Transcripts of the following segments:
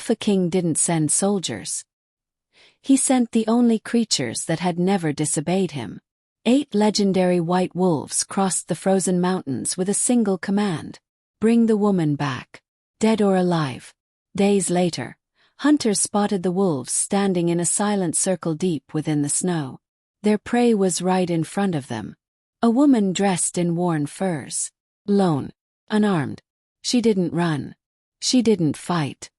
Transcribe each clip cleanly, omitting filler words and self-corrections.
Alpha King didn't send soldiers. He sent the only creatures that had never disobeyed him. 8 legendary white wolves crossed the frozen mountains with a single command: bring the woman back, dead or alive. Days later, hunters spotted the wolves standing in a silent circle deep within the snow. Their prey was right in front of them. A woman dressed in worn furs. Alone. Unarmed. She didn't run. She didn't fight.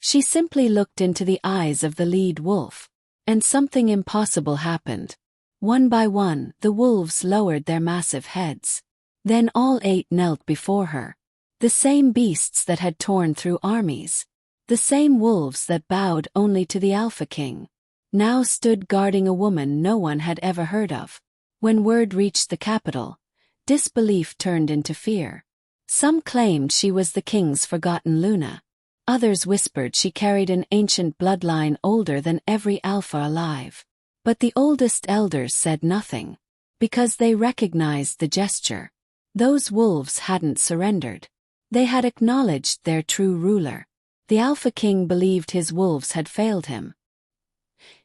She simply looked into the eyes of the lead wolf. And something impossible happened. One by one, the wolves lowered their massive heads. Then all 8 knelt before her. The same beasts that had torn through armies. The same wolves that bowed only to the Alpha King. Now stood guarding a woman no one had ever heard of. When word reached the capital, disbelief turned into fear. Some claimed she was the king's forgotten Luna. Others whispered she carried an ancient bloodline older than every alpha alive. But the oldest elders said nothing, because they recognized the gesture. Those wolves hadn't surrendered. They had acknowledged their true ruler. The Alpha King believed his wolves had failed him.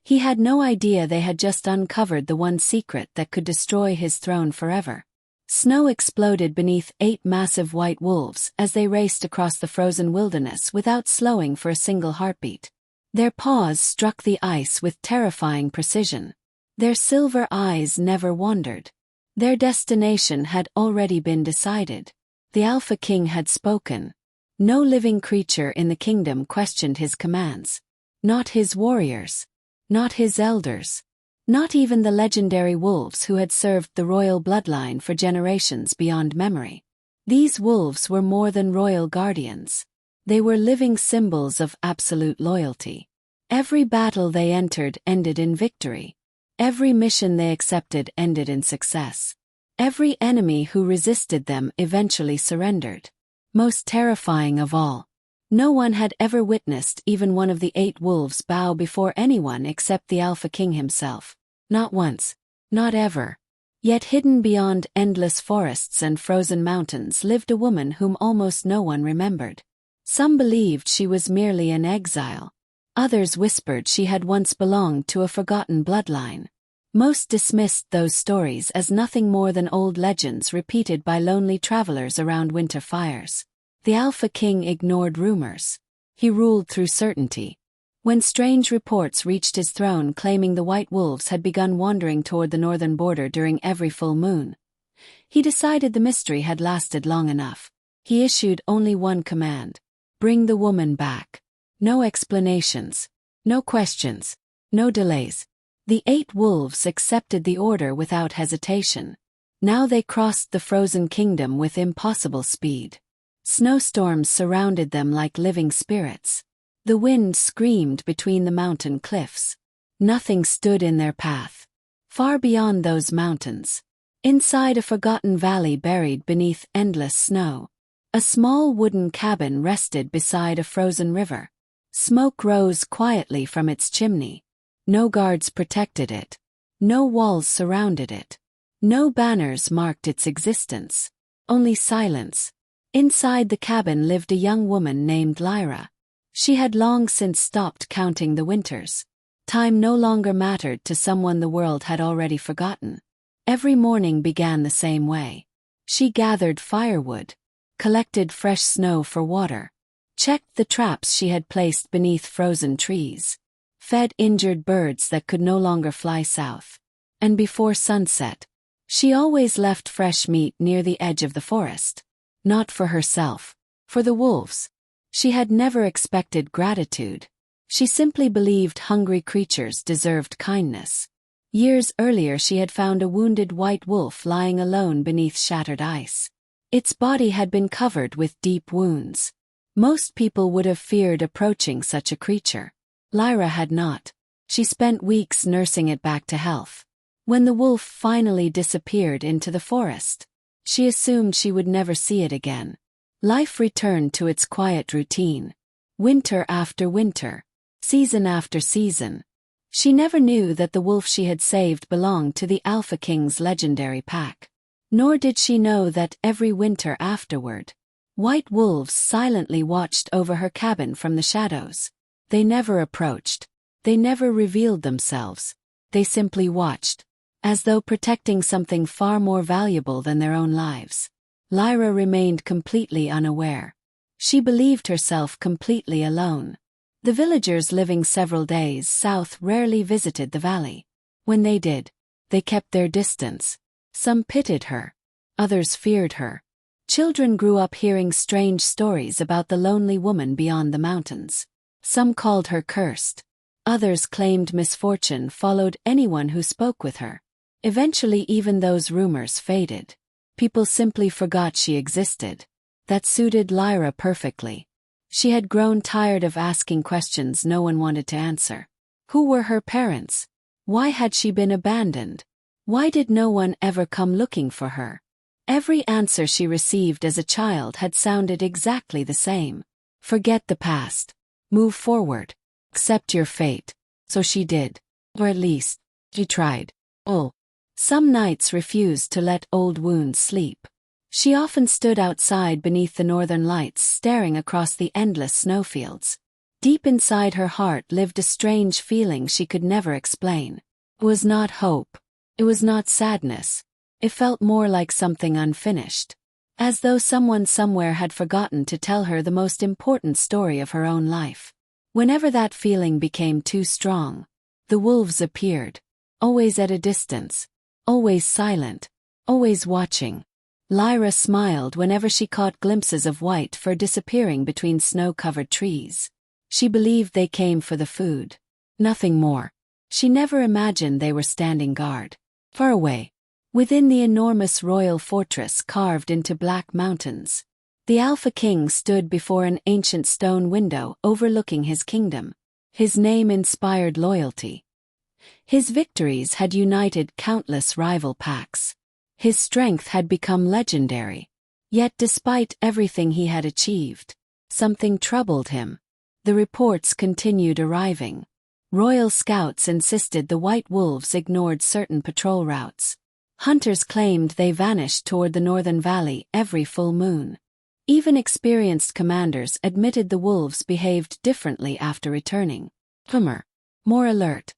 He had no idea they had just uncovered the one secret that could destroy his throne forever. Snow exploded beneath 8 massive white wolves as they raced across the frozen wilderness without slowing for a single heartbeat. Their paws struck the ice with terrifying precision. Their silver eyes never wandered. Their destination had already been decided. The Alpha King had spoken. No living creature in the kingdom questioned his commands. Not his warriors. Not his elders. Not even the legendary wolves who had served the royal bloodline for generations beyond memory. These wolves were more than royal guardians. They were living symbols of absolute loyalty. Every battle they entered ended in victory. Every mission they accepted ended in success. Every enemy who resisted them eventually surrendered. Most terrifying of all, no one had ever witnessed even one of the 8 wolves bow before anyone except the Alpha King himself. Not once. Not ever. Yet hidden beyond endless forests and frozen mountains lived a woman whom almost no one remembered. Some believed she was merely an exile. Others whispered she had once belonged to a forgotten bloodline. Most dismissed those stories as nothing more than old legends repeated by lonely travelers around winter fires. The Alpha King ignored rumors. He ruled through certainty. When strange reports reached his throne claiming the white wolves had begun wandering toward the northern border during every full moon, he decided the mystery had lasted long enough. He issued only one command: bring the woman back. No explanations. No questions. No delays. The 8 wolves accepted the order without hesitation. Now they crossed the frozen kingdom with impossible speed. Snowstorms surrounded them like living spirits. The wind screamed between the mountain cliffs. Nothing stood in their path. Far beyond those mountains, inside a forgotten valley buried beneath endless snow, a small wooden cabin rested beside a frozen river. Smoke rose quietly from its chimney. No guards protected it. No walls surrounded it. No banners marked its existence. Only silence. Inside the cabin lived a young woman named Lyra. She had long since stopped counting the winters. Time no longer mattered to someone the world had already forgotten. Every morning began the same way. She gathered firewood, collected fresh snow for water, checked the traps she had placed beneath frozen trees, fed injured birds that could no longer fly south. And before sunset, she always left fresh meat near the edge of the forest. Not for herself, for the wolves. She had never expected gratitude. She simply believed hungry creatures deserved kindness. Years earlier she had found a wounded white wolf lying alone beneath shattered ice. Its body had been covered with deep wounds. Most people would have feared approaching such a creature. Lyra had not. She spent weeks nursing it back to health. When the wolf finally disappeared into the forest, she assumed she would never see it again. Life returned to its quiet routine. Winter after winter. Season after season. She never knew that the wolf she had saved belonged to the Alpha King's legendary pack. Nor did she know that every winter afterward, white wolves silently watched over her cabin from the shadows. They never approached. They never revealed themselves. They simply watched, as though protecting something far more valuable than their own lives. Lyra remained completely unaware. She believed herself completely alone. The villagers living several days south rarely visited the valley. When they did, they kept their distance. Some pitied her. Others feared her. Children grew up hearing strange stories about the lonely woman beyond the mountains. Some called her cursed. Others claimed misfortune followed anyone who spoke with her. Eventually even those rumors faded. People simply forgot she existed. That suited Lyra perfectly. She had grown tired of asking questions no one wanted to answer. Who were her parents? Why had she been abandoned? Why did no one ever come looking for her? Every answer she received as a child had sounded exactly the same. Forget the past. Move forward. Accept your fate. So she did. Or at least, she tried. Some nights refused to let old wounds sleep. She often stood outside beneath the northern lights staring across the endless snowfields. Deep inside her heart lived a strange feeling she could never explain. It was not hope. It was not sadness. It felt more like something unfinished. As though someone somewhere had forgotten to tell her the most important story of her own life. Whenever that feeling became too strong, the wolves appeared. Always at a distance. Always silent. Always watching. Lyra smiled whenever she caught glimpses of white fur disappearing between snow-covered trees. She believed they came for the food. Nothing more. She never imagined they were standing guard. Far away, within the enormous royal fortress carved into black mountains, the Alpha King stood before an ancient stone window overlooking his kingdom. His name inspired loyalty. His victories had united countless rival packs. His strength had become legendary. Yet despite everything he had achieved, something troubled him. The reports continued arriving. Royal scouts insisted the white wolves ignored certain patrol routes. Hunters claimed they vanished toward the northern valley every full moon. Even experienced commanders admitted the wolves behaved differently after returning. More alert.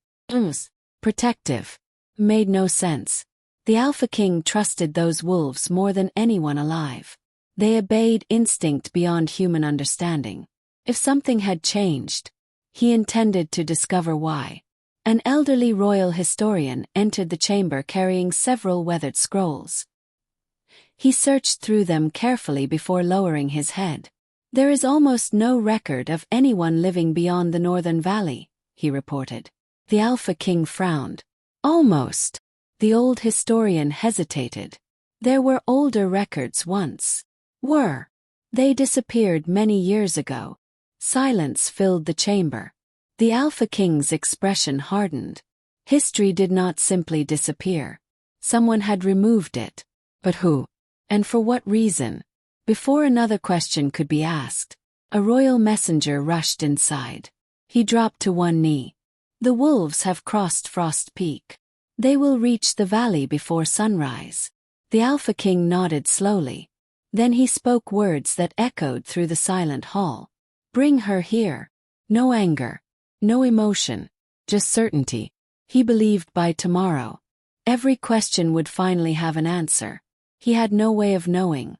Protective. Made no sense. The Alpha King trusted those wolves more than anyone alive. They obeyed instinct beyond human understanding. If something had changed, he intended to discover why. An elderly royal historian entered the chamber carrying several weathered scrolls. He searched through them carefully before lowering his head. There is almost no record of anyone living beyond the northern valley, he reported. The Alpha King frowned. Almost. The old historian hesitated. There were older records once. They disappeared many years ago. Silence filled the chamber. The Alpha King's expression hardened. History did not simply disappear. Someone had removed it. But who? And for what reason? Before another question could be asked, a royal messenger rushed inside. He dropped to one knee. The wolves have crossed Frost Peak. They will reach the valley before sunrise. The Alpha King nodded slowly. Then he spoke words that echoed through the silent hall. Bring her here. No anger. No emotion. Just certainty. He believed by tomorrow, every question would finally have an answer. He had no way of knowing.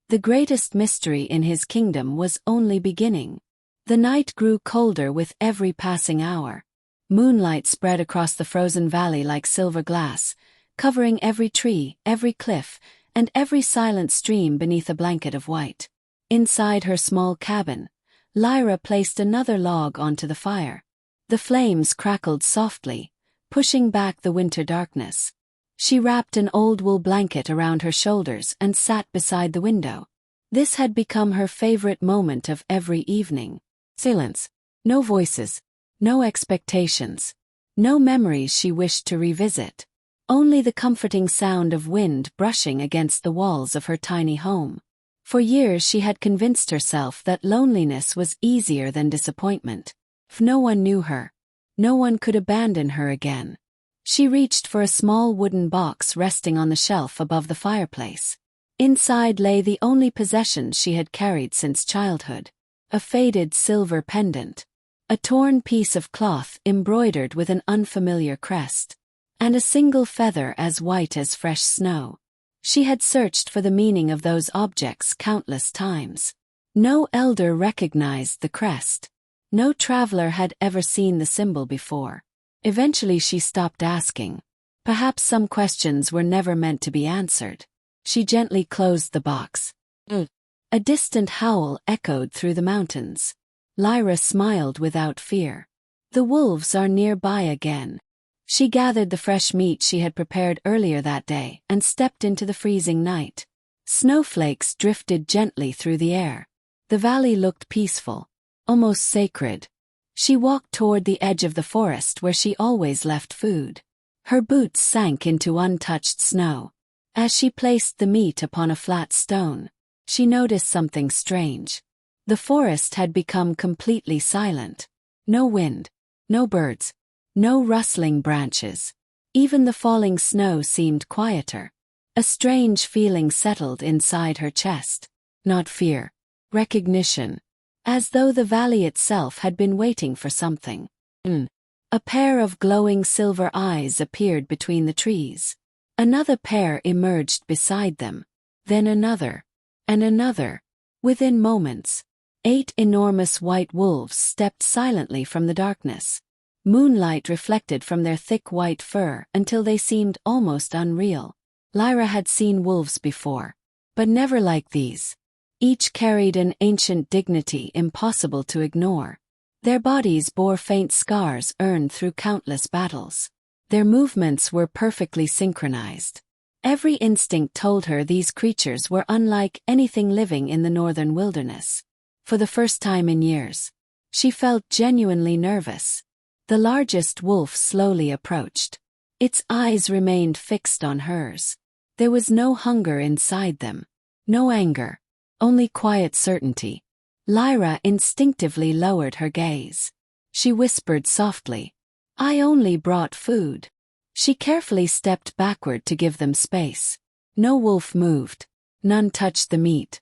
The greatest mystery in his kingdom was only beginning. The night grew colder with every passing hour. Moonlight spread across the frozen valley like silver glass, covering every tree, every cliff, and every silent stream beneath a blanket of white. Inside her small cabin, Lyra placed another log onto the fire. The flames crackled softly, pushing back the winter darkness. She wrapped an old wool blanket around her shoulders and sat beside the window. This had become her favorite moment of every evening. Silence. No voices. No expectations. No memories she wished to revisit. Only the comforting sound of wind brushing against the walls of her tiny home. For years she had convinced herself that loneliness was easier than disappointment. If no one knew her, no one could abandon her again. She reached for a small wooden box resting on the shelf above the fireplace. Inside lay the only possessions she had carried since childhood. A faded silver pendant. a torn piece of cloth embroidered with an unfamiliar crest, and a single feather as white as fresh snow. She had searched for the meaning of those objects countless times. No elder recognized the crest. No traveler had ever seen the symbol before. Eventually she stopped asking. Perhaps some questions were never meant to be answered. She gently closed the box. A distant howl echoed through the mountains. Lyra smiled without fear. The wolves are nearby again. She gathered the fresh meat she had prepared earlier that day and stepped into the freezing night. Snowflakes drifted gently through the air. The valley looked peaceful, almost sacred. She walked toward the edge of the forest where she always left food. Her boots sank into untouched snow. As she placed the meat upon a flat stone, she noticed something strange. The forest had become completely silent. No wind, no birds, no rustling branches. Even the falling snow seemed quieter. A strange feeling settled inside her chest. Not fear, recognition. As though the valley itself had been waiting for something. A pair of glowing silver eyes appeared between the trees. Another pair emerged beside them. Then another. And another. Within moments, 8 enormous white wolves stepped silently from the darkness. Moonlight reflected from their thick white fur until they seemed almost unreal. Lyra had seen wolves before, but never like these. Each carried an ancient dignity impossible to ignore. Their bodies bore faint scars earned through countless battles. Their movements were perfectly synchronized. Every instinct told her these creatures were unlike anything living in the northern wilderness. For the first time in years, she felt genuinely nervous. The largest wolf slowly approached. Its eyes remained fixed on hers. There was no hunger inside them, no anger, only quiet certainty. Lyra instinctively lowered her gaze. She whispered softly, "I only brought food." She carefully stepped backward to give them space. No wolf moved. None touched the meat.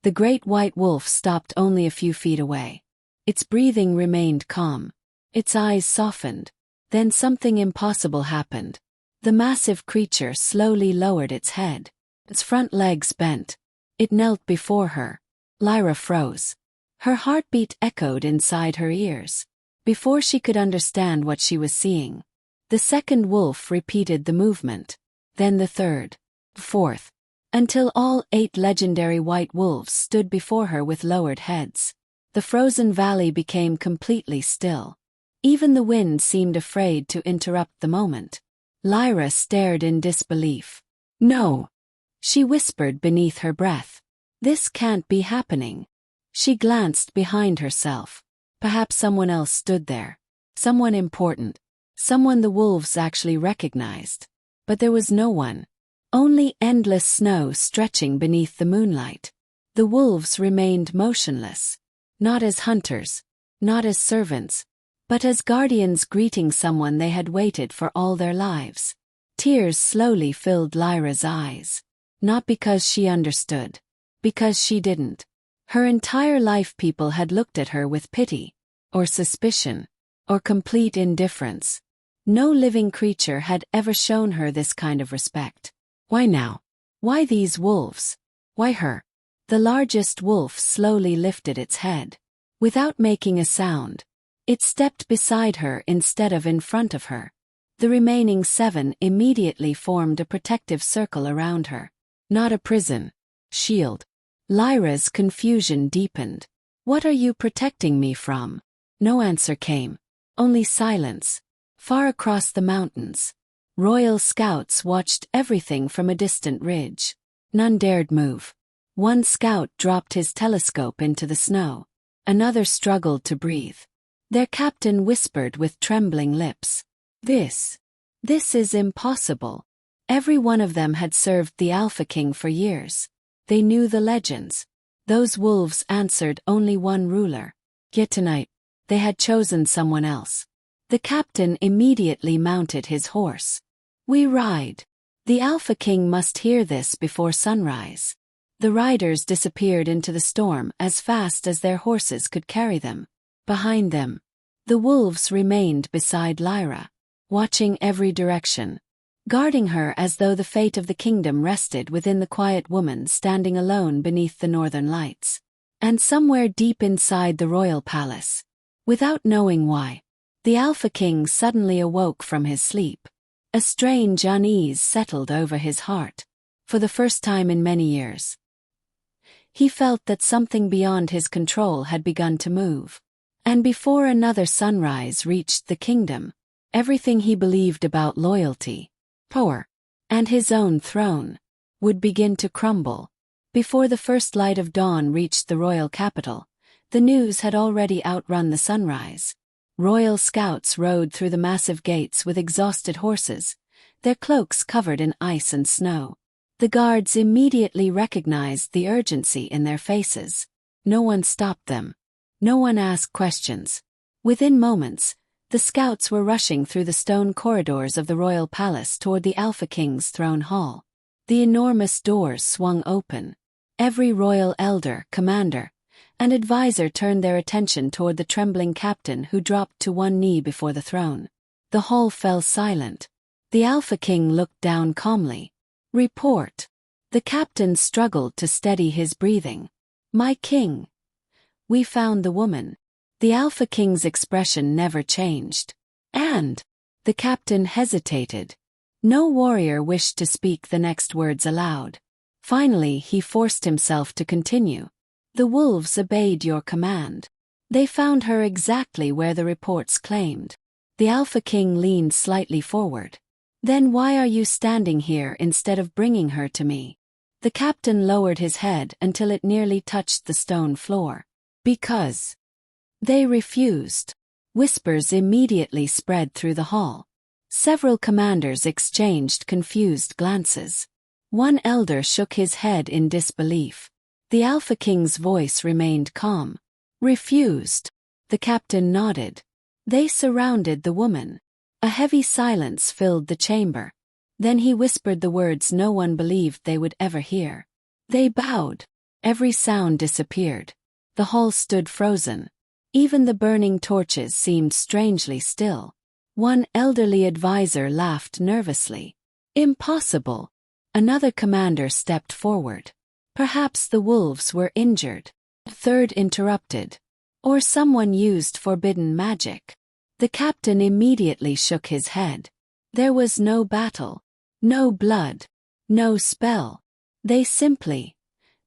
The great white wolf stopped only a few feet away. Its breathing remained calm. Its eyes softened. Then something impossible happened. The massive creature slowly lowered its head. Its front legs bent. It knelt before her. Lyra froze. Her heartbeat echoed inside her ears. Before she could understand what she was seeing, the second wolf repeated the movement. Then the third, fourth, until all 8 legendary white wolves stood before her with lowered heads. The frozen valley became completely still. Even the wind seemed afraid to interrupt the moment. Lyra stared in disbelief. "No," she whispered beneath her breath. "This can't be happening." She glanced behind herself. Perhaps someone else stood there. Someone important. Someone the wolves actually recognized. But there was no one. Only endless snow stretching beneath the moonlight. The wolves remained motionless. Not as hunters. Not as servants. But as guardians greeting someone they had waited for all their lives. Tears slowly filled Lyra's eyes. Not because she understood. Because she didn't. Her entire life people had looked at her with pity, or suspicion, or complete indifference. No living creature had ever shown her this kind of respect. Why now? Why these wolves? Why her? The largest wolf slowly lifted its head. Without making a sound, it stepped beside her instead of in front of her. The remaining 7 immediately formed a protective circle around her. Not a prison. Shield. Lyra's confusion deepened. "What are you protecting me from?" No answer came. Only silence. Far across the mountains, royal scouts watched everything from a distant ridge. None dared move. One scout dropped his telescope into the snow. Another struggled to breathe. Their captain whispered with trembling lips, This is impossible." Every one of them had served the Alpha King for years. They knew the legends. Those wolves answered only one ruler. Yet tonight, they had chosen someone else. The captain immediately mounted his horse. "We ride." The Alpha King must hear this before sunrise. The riders disappeared into the storm as fast as their horses could carry them. Behind them, the wolves remained beside Lyra, watching every direction, guarding her as though the fate of the kingdom rested within the quiet woman standing alone beneath the northern lights. And somewhere deep inside the royal palace, without knowing why, the Alpha King suddenly awoke from his sleep. A strange unease settled over his heart. For the first time in many years, he felt that something beyond his control had begun to move. And before another sunrise reached the kingdom, everything he believed about loyalty, power, and his own throne would begin to crumble. Before the first light of dawn reached the royal capital, the news had already outrun the sunrise. Royal scouts rode through the massive gates with exhausted horses, their cloaks covered in ice and snow. The guards immediately recognized the urgency in their faces. No one stopped them. No one asked questions. Within moments, the scouts were rushing through the stone corridors of the royal palace toward the Alpha King's throne hall. The enormous doors swung open. Every royal elder, commander, and advisor turned their attention toward the trembling captain who dropped to one knee before the throne. The hall fell silent. The Alpha King looked down calmly. "Report." The captain struggled to steady his breathing. "My king. We found the woman." The Alpha King's expression never changed. "And?" The captain hesitated. No warrior wished to speak the next words aloud. Finally he forced himself to continue. "The wolves obeyed your command. They found her exactly where the reports claimed." The Alpha King leaned slightly forward. "Then why are you standing here instead of bringing her to me?" The captain lowered his head until it nearly touched the stone floor. "Because they refused." Whispers immediately spread through the hall. Several commanders exchanged confused glances. One elder shook his head in disbelief. The Alpha King's voice remained calm. "Refused." The captain nodded. "They surrounded the woman." A heavy silence filled the chamber. Then he whispered the words no one believed they would ever hear. "They bowed." Every sound disappeared. The hall stood frozen. Even the burning torches seemed strangely still. One elderly advisor laughed nervously. "Impossible." Another commander stepped forward. "Perhaps the wolves were injured." A third interrupted. "Or someone used forbidden magic." The captain immediately shook his head. There was no battle, no blood, no spell. They simply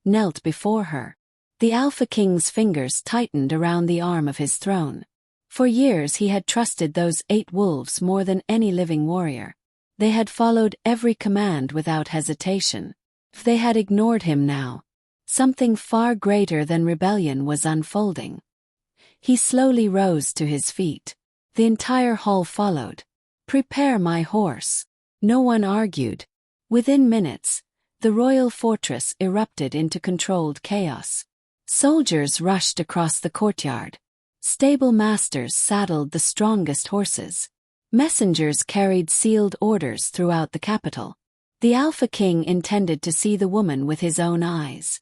knelt before her. The Alpha King's fingers tightened around the arm of his throne. For years he had trusted those 8 wolves more than any living warrior. They had followed every command without hesitation. If they had ignored him now, something far greater than rebellion was unfolding. He slowly rose to his feet. The entire hall followed. "Prepare my horse." No one argued. Within minutes, the royal fortress erupted into controlled chaos. Soldiers rushed across the courtyard. Stable masters saddled the strongest horses. Messengers carried sealed orders throughout the capital. The Alpha King intended to see the woman with his own eyes.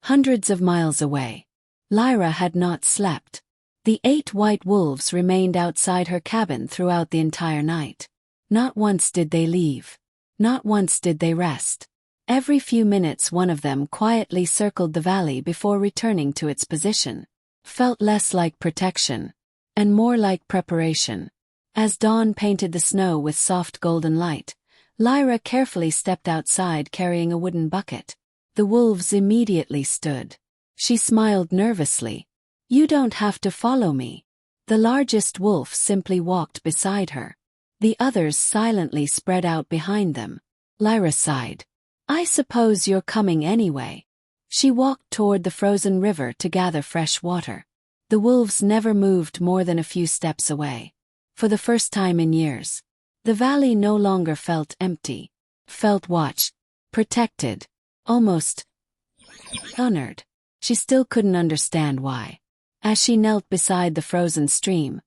Hundreds of miles away, Lyra had not slept. The 8 white wolves remained outside her cabin throughout the entire night. Not once did they leave. Not once did they rest. Every few minutes one of them quietly circled the valley before returning to its position. Felt less like protection, and more like preparation. As dawn painted the snow with soft golden light, Lyra carefully stepped outside carrying a wooden bucket. The wolves immediately stood. She smiled nervously. "You don't have to follow me." The largest wolf simply walked beside her. The others silently spread out behind them. Lyra sighed. "I suppose you're coming anyway." She walked toward the frozen river to gather fresh water. The wolves never moved more than a few steps away. For the first time in years, the valley no longer felt empty. Felt watched, protected, almost honored. She still couldn't understand why. As she knelt beside the frozen stream,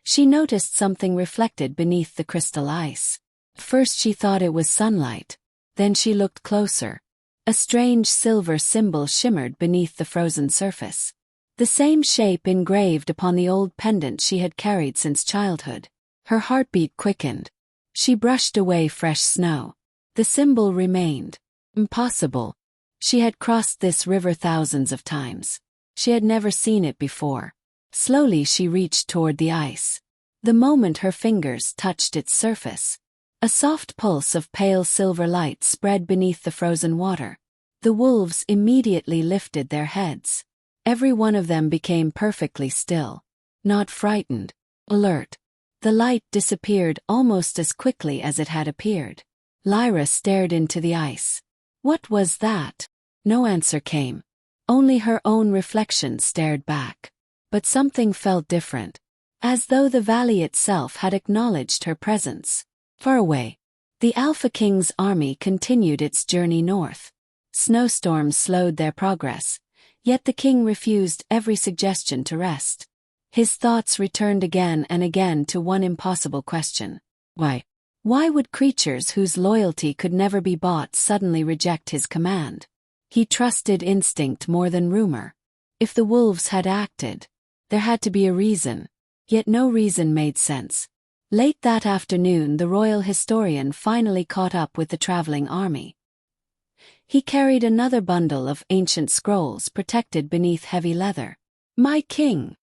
she noticed something reflected beneath the crystal ice. First she thought it was sunlight. Then she looked closer. A strange silver symbol shimmered beneath the frozen surface. The same shape engraved upon the old pendant she had carried since childhood. Her heartbeat quickened. She brushed away fresh snow. The symbol remained. Impossible. She had crossed this river thousands of times. She had never seen it before. Slowly she reached toward the ice. The moment her fingers touched its surface, a soft pulse of pale silver light spread beneath the frozen water. The wolves immediately lifted their heads. Every one of them became perfectly still. Not frightened. Alert. The light disappeared almost as quickly as it had appeared. Lyra stared into the ice. What was that? No answer came. Only her own reflection stared back. But something felt different. As though the valley itself had acknowledged her presence. Far away, the Alpha King's army continued its journey north. Snowstorms slowed their progress, yet the king refused every suggestion to rest. His thoughts returned again and again to one impossible question. Why? Why would creatures whose loyalty could never be bought suddenly reject his command? He trusted instinct more than rumor. If the wolves had acted, there had to be a reason, yet no reason made sense. Late that afternoon, the royal historian finally caught up with the traveling army. He carried another bundle of ancient scrolls protected beneath heavy leather. "My king!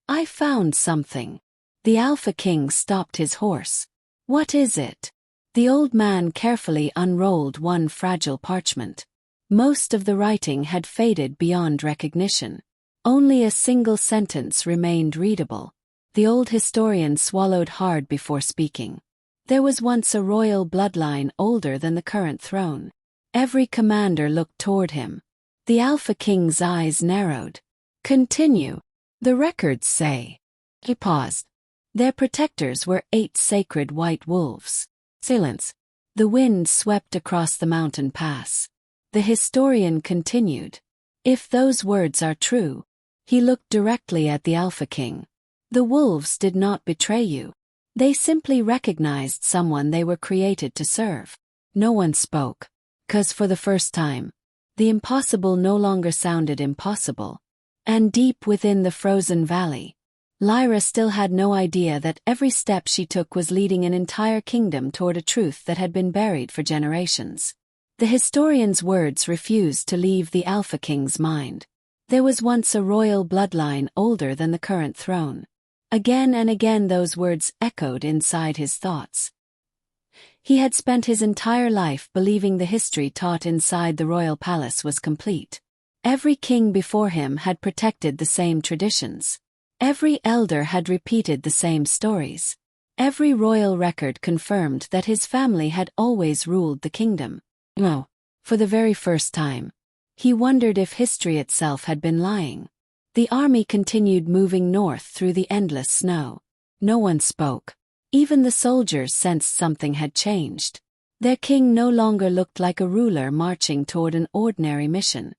I found something." The Alpha King stopped his horse. "What is it?" The old man carefully unrolled one fragile parchment. Most of the writing had faded beyond recognition. Only a single sentence remained readable. The old historian swallowed hard before speaking. There was once a royal bloodline older than the current throne. Every commander looked toward him. The Alpha King's eyes narrowed. "Continue. The records say." He paused. Their protectors were 8 sacred white wolves. Silence. The wind swept across the mountain pass. The historian continued. "If those words are true," he looked directly at the Alpha King. "The wolves did not betray you. They simply recognized someone they were created to serve." No one spoke. 'Cause for the first time, the impossible no longer sounded impossible. And deep within the frozen valley, Lyra still had no idea that every step she took was leading an entire kingdom toward a truth that had been buried for generations. The historian's words refused to leave the Alpha King's mind. There was once a royal bloodline older than the current throne. Again and again those words echoed inside his thoughts. He had spent his entire life believing the history taught inside the royal palace was complete. Every king before him had protected the same traditions. Every elder had repeated the same stories. Every royal record confirmed that his family had always ruled the kingdom. No, for the very first time, he wondered if history itself had been lying. The army continued moving north through the endless snow. No one spoke. Even the soldiers sensed something had changed. Their king no longer looked like a ruler marching toward an ordinary mission.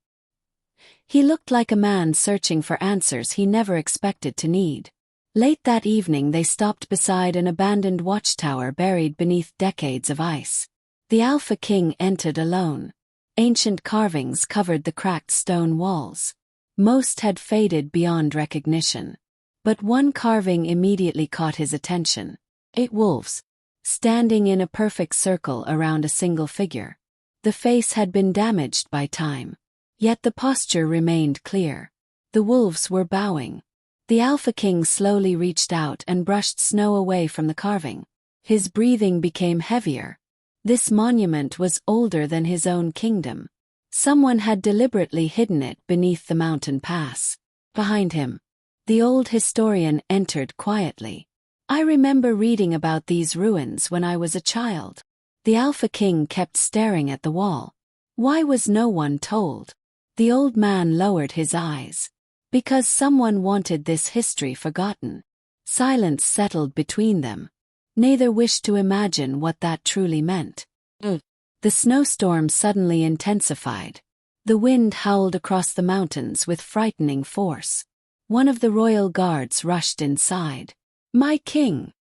He looked like a man searching for answers he never expected to need. Late that evening they stopped beside an abandoned watchtower buried beneath decades of ice. The Alpha King entered alone. Ancient carvings covered the cracked stone walls. Most had faded beyond recognition. But one carving immediately caught his attention. 8 wolves, standing in a perfect circle around a single figure. The face had been damaged by time. Yet the posture remained clear. The wolves were bowing. The Alpha King slowly reached out and brushed snow away from the carving. His breathing became heavier. This monument was older than his own kingdom. Someone had deliberately hidden it beneath the mountain pass. Behind him, the old historian entered quietly. "I remember reading about these ruins when I was a child." The Alpha King kept staring at the wall. Why was no one told? The old man lowered his eyes. Because someone wanted this history forgotten. Silence settled between them. Neither wished to imagine what that truly meant. The snowstorm suddenly intensified. The wind howled across the mountains with frightening force. One of the royal guards rushed inside. "My king!"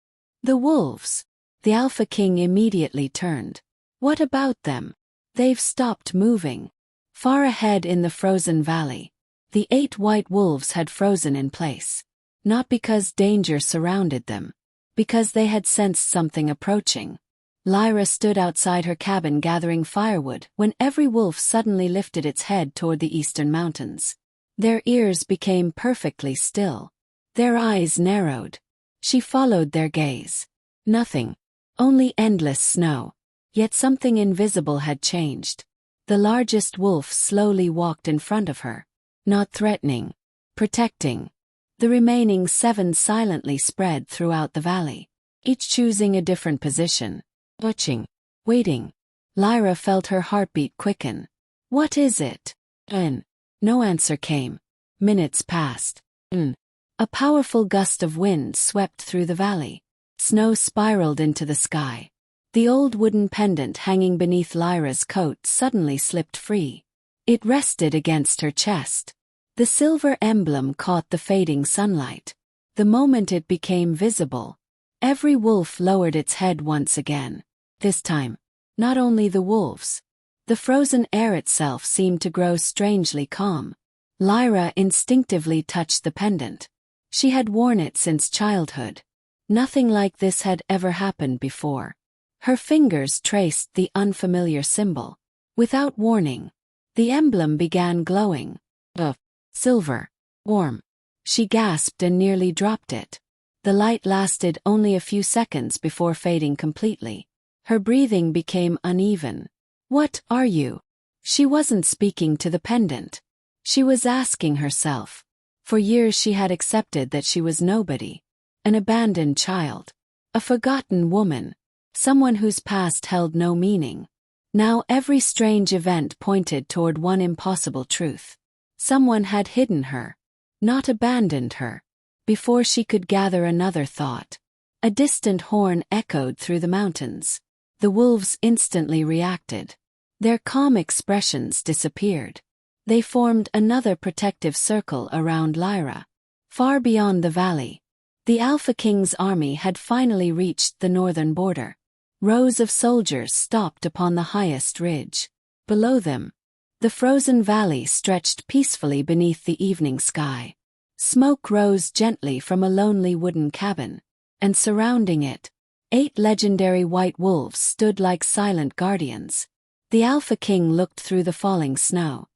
"The wolves." The Alpha King immediately turned. "What about them?" "They've stopped moving." Far ahead in the frozen valley, The 8 white wolves had frozen in place. Not because danger surrounded them. Because they had sensed something approaching. Lyra stood outside her cabin gathering firewood when every wolf suddenly lifted its head toward the eastern mountains. Their ears became perfectly still. Their eyes narrowed. She followed their gaze. Nothing. Only endless snow. Yet something invisible had changed. The largest wolf slowly walked in front of her. Not threatening. Protecting. The remaining 7 silently spread throughout the valley. Each choosing a different position. Watching. Waiting. Lyra felt her heartbeat quicken. What is it? No answer came. Minutes passed. A powerful gust of wind swept through the valley. Snow spiraled into the sky. The old wooden pendant hanging beneath Lyra's coat suddenly slipped free. It rested against her chest. The silver emblem caught the fading sunlight. The moment it became visible, every wolf lowered its head once again. This time, not only the wolves. The frozen air itself seemed to grow strangely calm. Lyra instinctively touched the pendant. She had worn it since childhood. Nothing like this had ever happened before. Her fingers traced the unfamiliar symbol. Without warning, the emblem began glowing. Silver. Warm. She gasped and nearly dropped it. The light lasted only a few seconds before fading completely. Her breathing became uneven. What are you? She wasn't speaking to the pendant. She was asking herself. For years she had accepted that she was nobody. An abandoned child. A forgotten woman. Someone whose past held no meaning. Now every strange event pointed toward one impossible truth. Someone had hidden her. Not abandoned her. Before she could gather another thought, a distant horn echoed through the mountains. The wolves instantly reacted. Their calm expressions disappeared. They formed another protective circle around Lyra. Far beyond the valley, the Alpha King's army had finally reached the northern border. Rows of soldiers stopped upon the highest ridge. Below them, the frozen valley stretched peacefully beneath the evening sky. Smoke rose gently from a lonely wooden cabin, and surrounding it, 8 legendary white wolves stood like silent guardians. The Alpha King looked through the falling snow.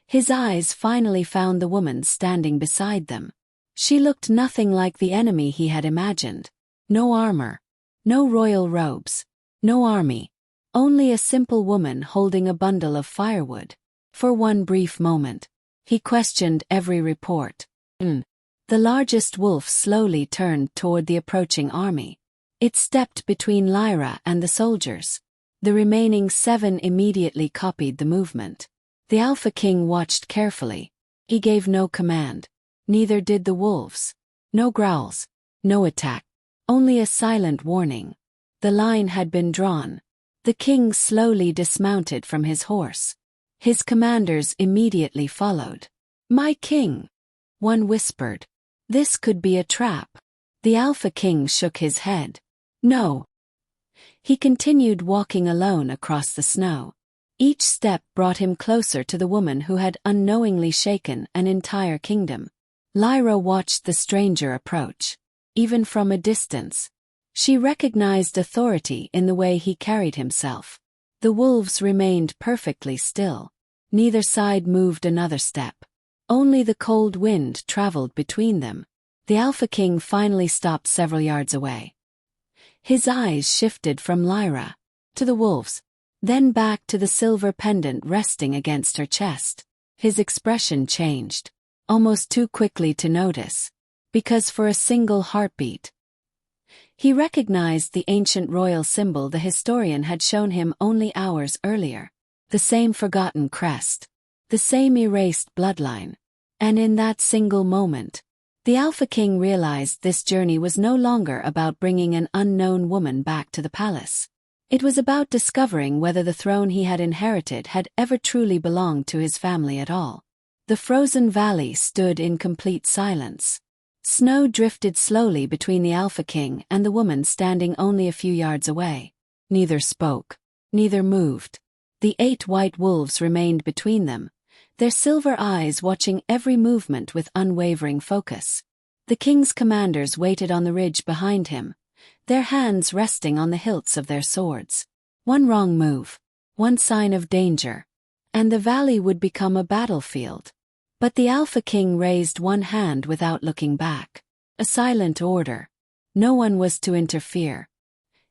His eyes finally found the woman standing beside them. She looked nothing like the enemy he had imagined. No armor. No royal robes. No army. Only a simple woman holding a bundle of firewood. For one brief moment, he questioned every report. The largest wolf slowly turned toward the approaching army. It stepped between Lyra and the soldiers. The remaining 7 immediately copied the movement. The Alpha King watched carefully. He gave no command. Neither did the wolves. No growls. No attack. Only a silent warning. The line had been drawn. The king slowly dismounted from his horse. His commanders immediately followed. "My king," one whispered. "This could be a trap." The Alpha King shook his head. "No." He continued walking alone across the snow. Each step brought him closer to the woman who had unknowingly shaken an entire kingdom. Lyra watched the stranger approach. Even from a distance, she recognized authority in the way he carried himself. The wolves remained perfectly still. Neither side moved another step. Only the cold wind traveled between them. The Alpha King finally stopped several yards away. His eyes shifted from Lyra to the wolves, then back to the silver pendant resting against her chest. His expression changed, almost too quickly to notice, because for a single heartbeat, he recognized the ancient royal symbol the historian had shown him only hours earlier. The same forgotten crest. The same erased bloodline. And in that single moment, the Alpha King realized this journey was no longer about bringing an unknown woman back to the palace. It was about discovering whether the throne he had inherited had ever truly belonged to his family at all. The frozen valley stood in complete silence. Snow drifted slowly between the Alpha King and the woman standing only a few yards away. Neither spoke. Neither moved. The 8 white wolves remained between them, their silver eyes watching every movement with unwavering focus. The king's commanders waited on the ridge behind him, their hands resting on the hilts of their swords. One wrong move, one sign of danger, and the valley would become a battlefield. But the Alpha King raised one hand without looking back. A silent order. No one was to interfere.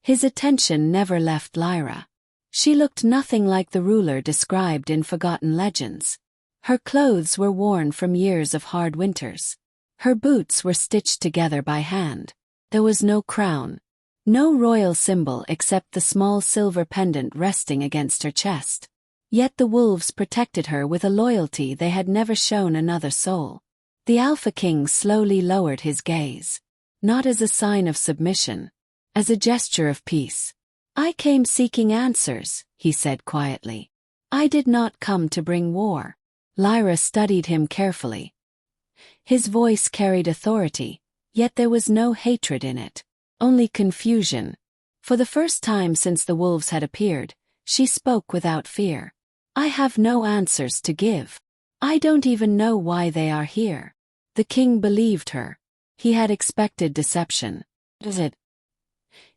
His attention never left Lyra. She looked nothing like the ruler described in forgotten legends. Her clothes were worn from years of hard winters. Her boots were stitched together by hand. There was no crown, no royal symbol except the small silver pendant resting against her chest. Yet the wolves protected her with a loyalty they had never shown another soul. The Alpha King slowly lowered his gaze, not as a sign of submission, as a gesture of peace. "I came seeking answers," he said quietly. "I did not come to bring war." Lyra studied him carefully. His voice carried authority, yet there was no hatred in it, only confusion. For the first time since the wolves had appeared, she spoke without fear. "I have no answers to give. I don't even know why they are here." The king believed her. He had expected deception. Is it?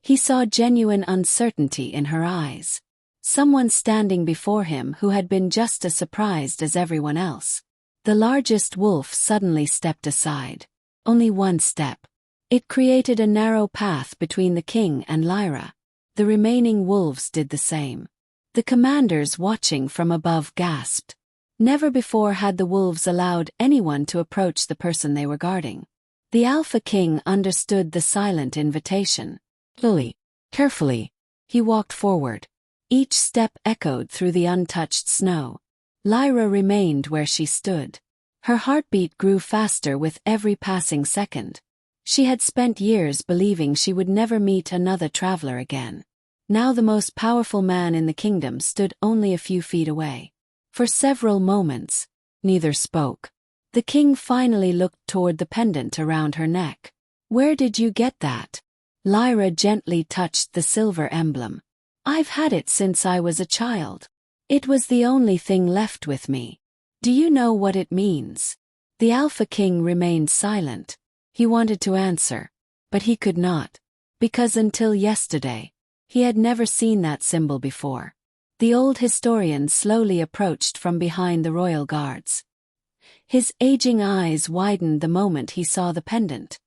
He saw genuine uncertainty in her eyes. Someone standing before him who had been just as surprised as everyone else. The largest wolf suddenly stepped aside. Only one step. It created a narrow path between the king and Lyra. The remaining wolves did the same. The commanders watching from above gasped. Never before had the wolves allowed anyone to approach the person they were guarding. The Alpha King understood the silent invitation. Slowly, carefully, he walked forward. Each step echoed through the untouched snow. Lyra remained where she stood. Her heartbeat grew faster with every passing second. She had spent years believing she would never meet another traveler again. Now the most powerful man in the kingdom stood only a few feet away. For several moments, neither spoke. The king finally looked toward the pendant around her neck. "Where did you get that?" Lyra gently touched the silver emblem. "I've had it since I was a child. It was the only thing left with me. Do you know what it means?" The Alpha King remained silent. He wanted to answer, but he could not, because until yesterday, he had never seen that symbol before. The old historian slowly approached from behind the royal guards. His aging eyes widened the moment he saw the pendant.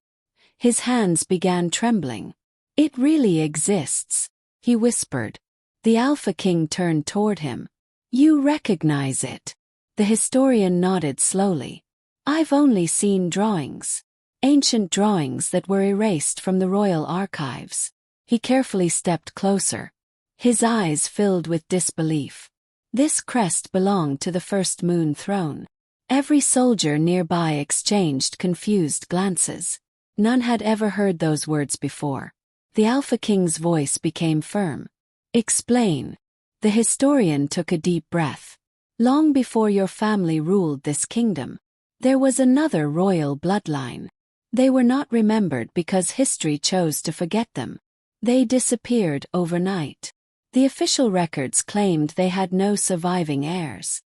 His hands began trembling. "It really exists," he whispered. The Alpha King turned toward him. "You recognize it?" The historian nodded slowly. "I've only seen drawings. Ancient drawings that were erased from the royal archives." He carefully stepped closer. His eyes filled with disbelief. This crest belonged to the first moon throne. Every soldier nearby exchanged confused glances. None had ever heard those words before. The Alpha King's voice became firm. "Explain." The historian took a deep breath. "Long before your family ruled this kingdom, there was another royal bloodline. They were not remembered because history chose to forget them. They disappeared overnight. The official records claimed they had no surviving heirs."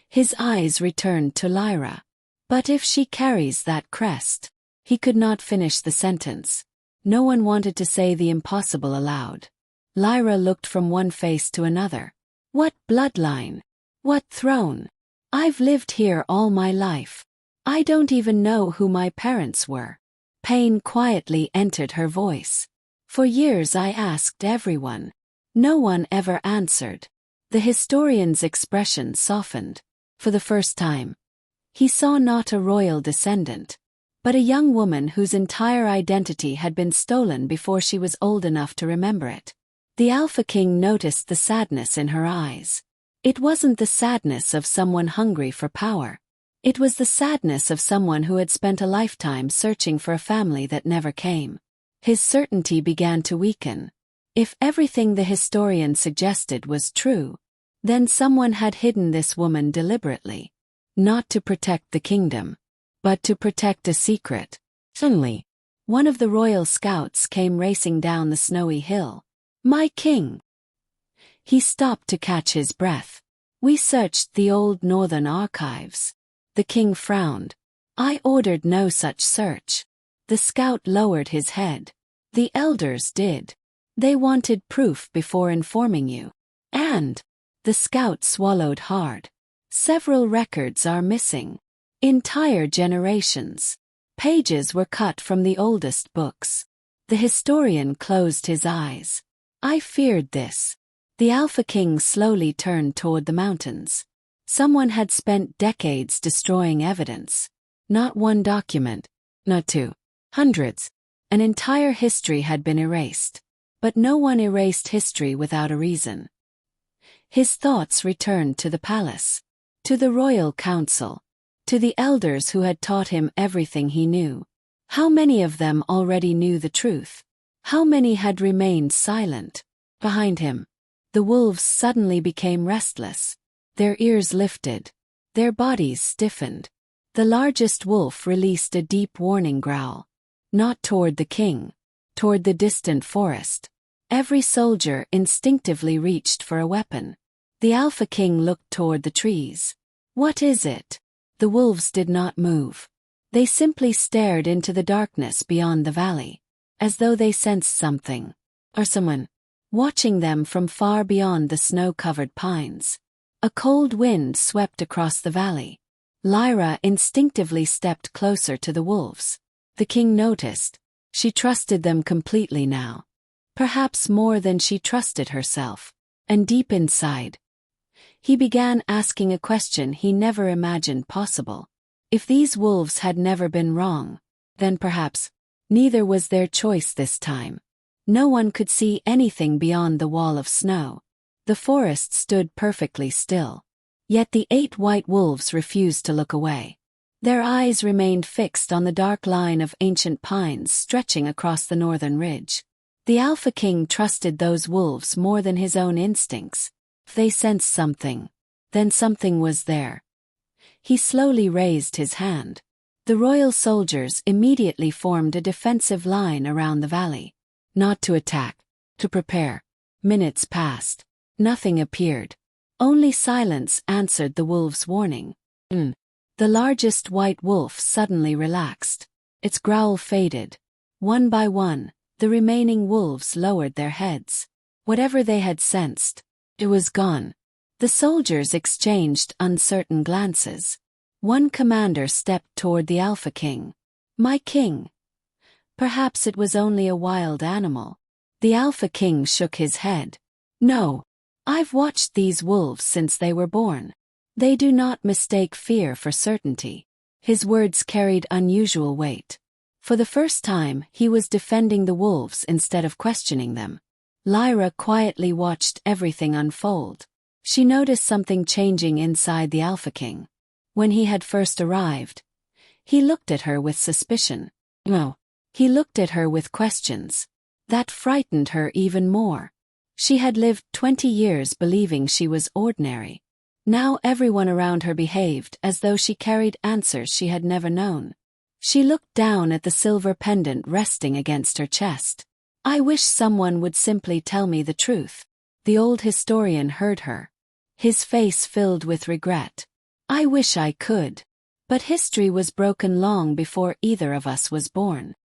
His eyes returned to Lyra. "But if she carries that crest..." He could not finish the sentence. No one wanted to say the impossible aloud. Lyra looked from one face to another. "What bloodline? What throne? I've lived here all my life. I don't even know who my parents were." Pain quietly entered her voice. "For years I asked everyone. No one ever answered." The historian's expression softened. For the first time, he saw not a royal descendant, but a young woman whose entire identity had been stolen before she was old enough to remember it. The Alpha King noticed the sadness in her eyes. It wasn't the sadness of someone hungry for power. It was the sadness of someone who had spent a lifetime searching for a family that never came. His certainty began to weaken. If everything the historian suggested was true, then someone had hidden this woman deliberately. Not to protect the kingdom, but to protect a secret. Suddenly, one of the royal scouts came racing down the snowy hill. "My king!" He stopped to catch his breath. We searched the old northern archives. The king frowned. I ordered no such search. The scout lowered his head. The elders did. They wanted proof before informing you. And the scout swallowed hard. Several records are missing. Entire generations. Pages were cut from the oldest books. The historian closed his eyes. I feared this. The Alpha King slowly turned toward the mountains. Someone had spent decades destroying evidence. Not one document, not two, hundreds. An entire history had been erased. But no one erased history without a reason. His thoughts returned to the palace, to the royal council, to the elders who had taught him everything he knew. How many of them already knew the truth? How many had remained silent? Behind him, the wolves suddenly became restless. Their ears lifted. Their bodies stiffened. The largest wolf released a deep warning growl. Not toward the king, toward the distant forest. Every soldier instinctively reached for a weapon. The Alpha King looked toward the trees. What is it? The wolves did not move. They simply stared into the darkness beyond the valley, as though they sensed something, or someone, watching them from far beyond the snow-covered pines. A cold wind swept across the valley. Lyra instinctively stepped closer to the wolves. The king noticed. She trusted them completely now. Perhaps more than she trusted herself. And deep inside, he began asking a question he never imagined possible. If these wolves had never been wrong, then perhaps neither was their choice this time. No one could see anything beyond the wall of snow. The forest stood perfectly still. Yet the 8 white wolves refused to look away. Their eyes remained fixed on the dark line of ancient pines stretching across the northern ridge. The Alpha King trusted those wolves more than his own instincts. If they sensed something, then something was there. He slowly raised his hand. The royal soldiers immediately formed a defensive line around the valley. Not to attack, to prepare. Minutes passed. Nothing appeared. Only silence answered the wolves' warning. The largest white wolf suddenly relaxed. Its growl faded. One by one, the remaining wolves lowered their heads. Whatever they had sensed, it was gone. The soldiers exchanged uncertain glances. One commander stepped toward the Alpha King. My king. Perhaps it was only a wild animal. The Alpha King shook his head. No. I've watched these wolves since they were born. They do not mistake fear for certainty. His words carried unusual weight. For the first time, he was defending the wolves instead of questioning them. Lyra quietly watched everything unfold. She noticed something changing inside the Alpha King. When he had first arrived, he looked at her with suspicion. No, he looked at her with questions. That frightened her even more. She had lived 20 years believing she was ordinary. Now everyone around her behaved as though she carried answers she had never known. She looked down at the silver pendant resting against her chest. I wish someone would simply tell me the truth. The old historian heard her. His face filled with regret. I wish I could. But history was broken long before either of us was born.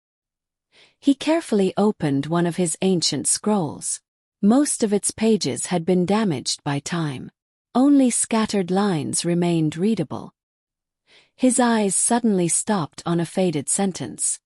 He carefully opened one of his ancient scrolls. Most of its pages had been damaged by time. Only scattered lines remained readable. His eyes suddenly stopped on a faded sentence.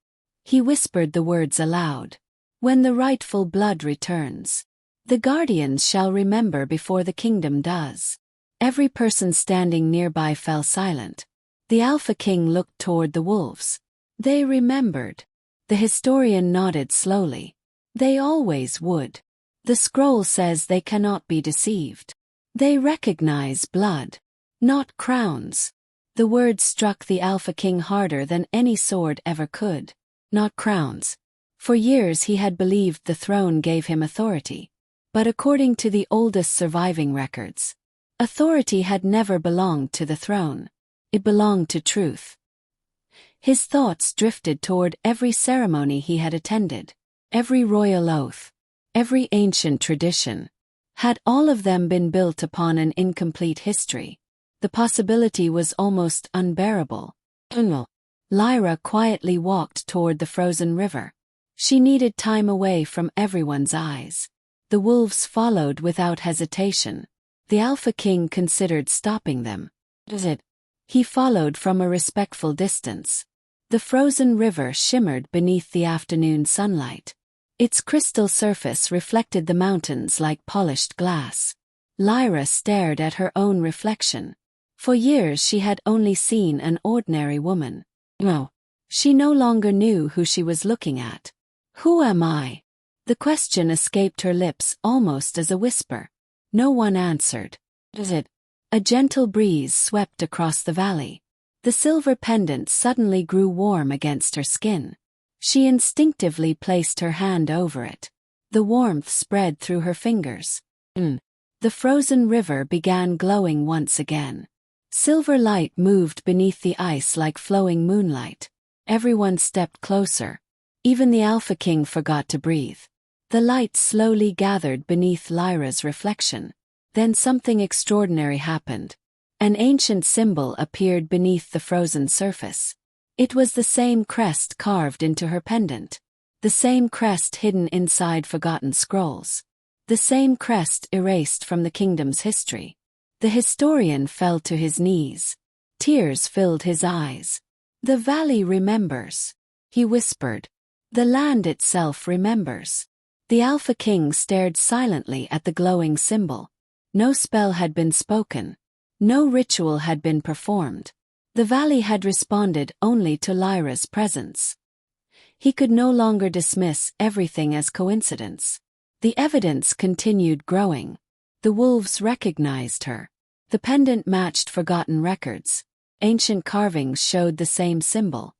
He whispered the words aloud. When the rightful blood returns, the guardians shall remember before the kingdom does. Every person standing nearby fell silent. The Alpha King looked toward the wolves. They remembered. The historian nodded slowly. They always would. The scroll says they cannot be deceived. They recognize blood, not crowns. The words struck the Alpha King harder than any sword ever could. Not crowns. For years he had believed the throne gave him authority. But according to the oldest surviving records, authority had never belonged to the throne. It belonged to truth. His thoughts drifted toward every ceremony he had attended, every royal oath, every ancient tradition. Had all of them been built upon an incomplete history? The possibility was almost unbearable. Lyra quietly walked toward the frozen river. She needed time away from everyone's eyes. The wolves followed without hesitation. The Alpha King considered stopping them. He followed from a respectful distance. The frozen river shimmered beneath the afternoon sunlight. Its crystal surface reflected the mountains like polished glass. Lyra stared at her own reflection. For years she had only seen an ordinary woman. She no longer knew who she was looking at. Who am I? The question escaped her lips almost as a whisper. No one answered. A gentle breeze swept across the valley. The silver pendant suddenly grew warm against her skin. She instinctively placed her hand over it. The warmth spread through her fingers. The frozen river began glowing once again. Silver light moved beneath the ice like flowing moonlight. Everyone stepped closer. Even the Alpha King forgot to breathe. The light slowly gathered beneath Lyra's reflection. Then something extraordinary happened. An ancient symbol appeared beneath the frozen surface. It was the same crest carved into her pendant. The same crest hidden inside forgotten scrolls. The same crest erased from the kingdom's history. The historian fell to his knees. Tears filled his eyes. The valley remembers, he whispered. The land itself remembers. The Alpha King stared silently at the glowing symbol. No spell had been spoken. No ritual had been performed. The valley had responded only to Lyra's presence. He could no longer dismiss everything as coincidence. The evidence continued growing. The wolves recognized her. The pendant matched forgotten records. Ancient carvings showed the same symbol.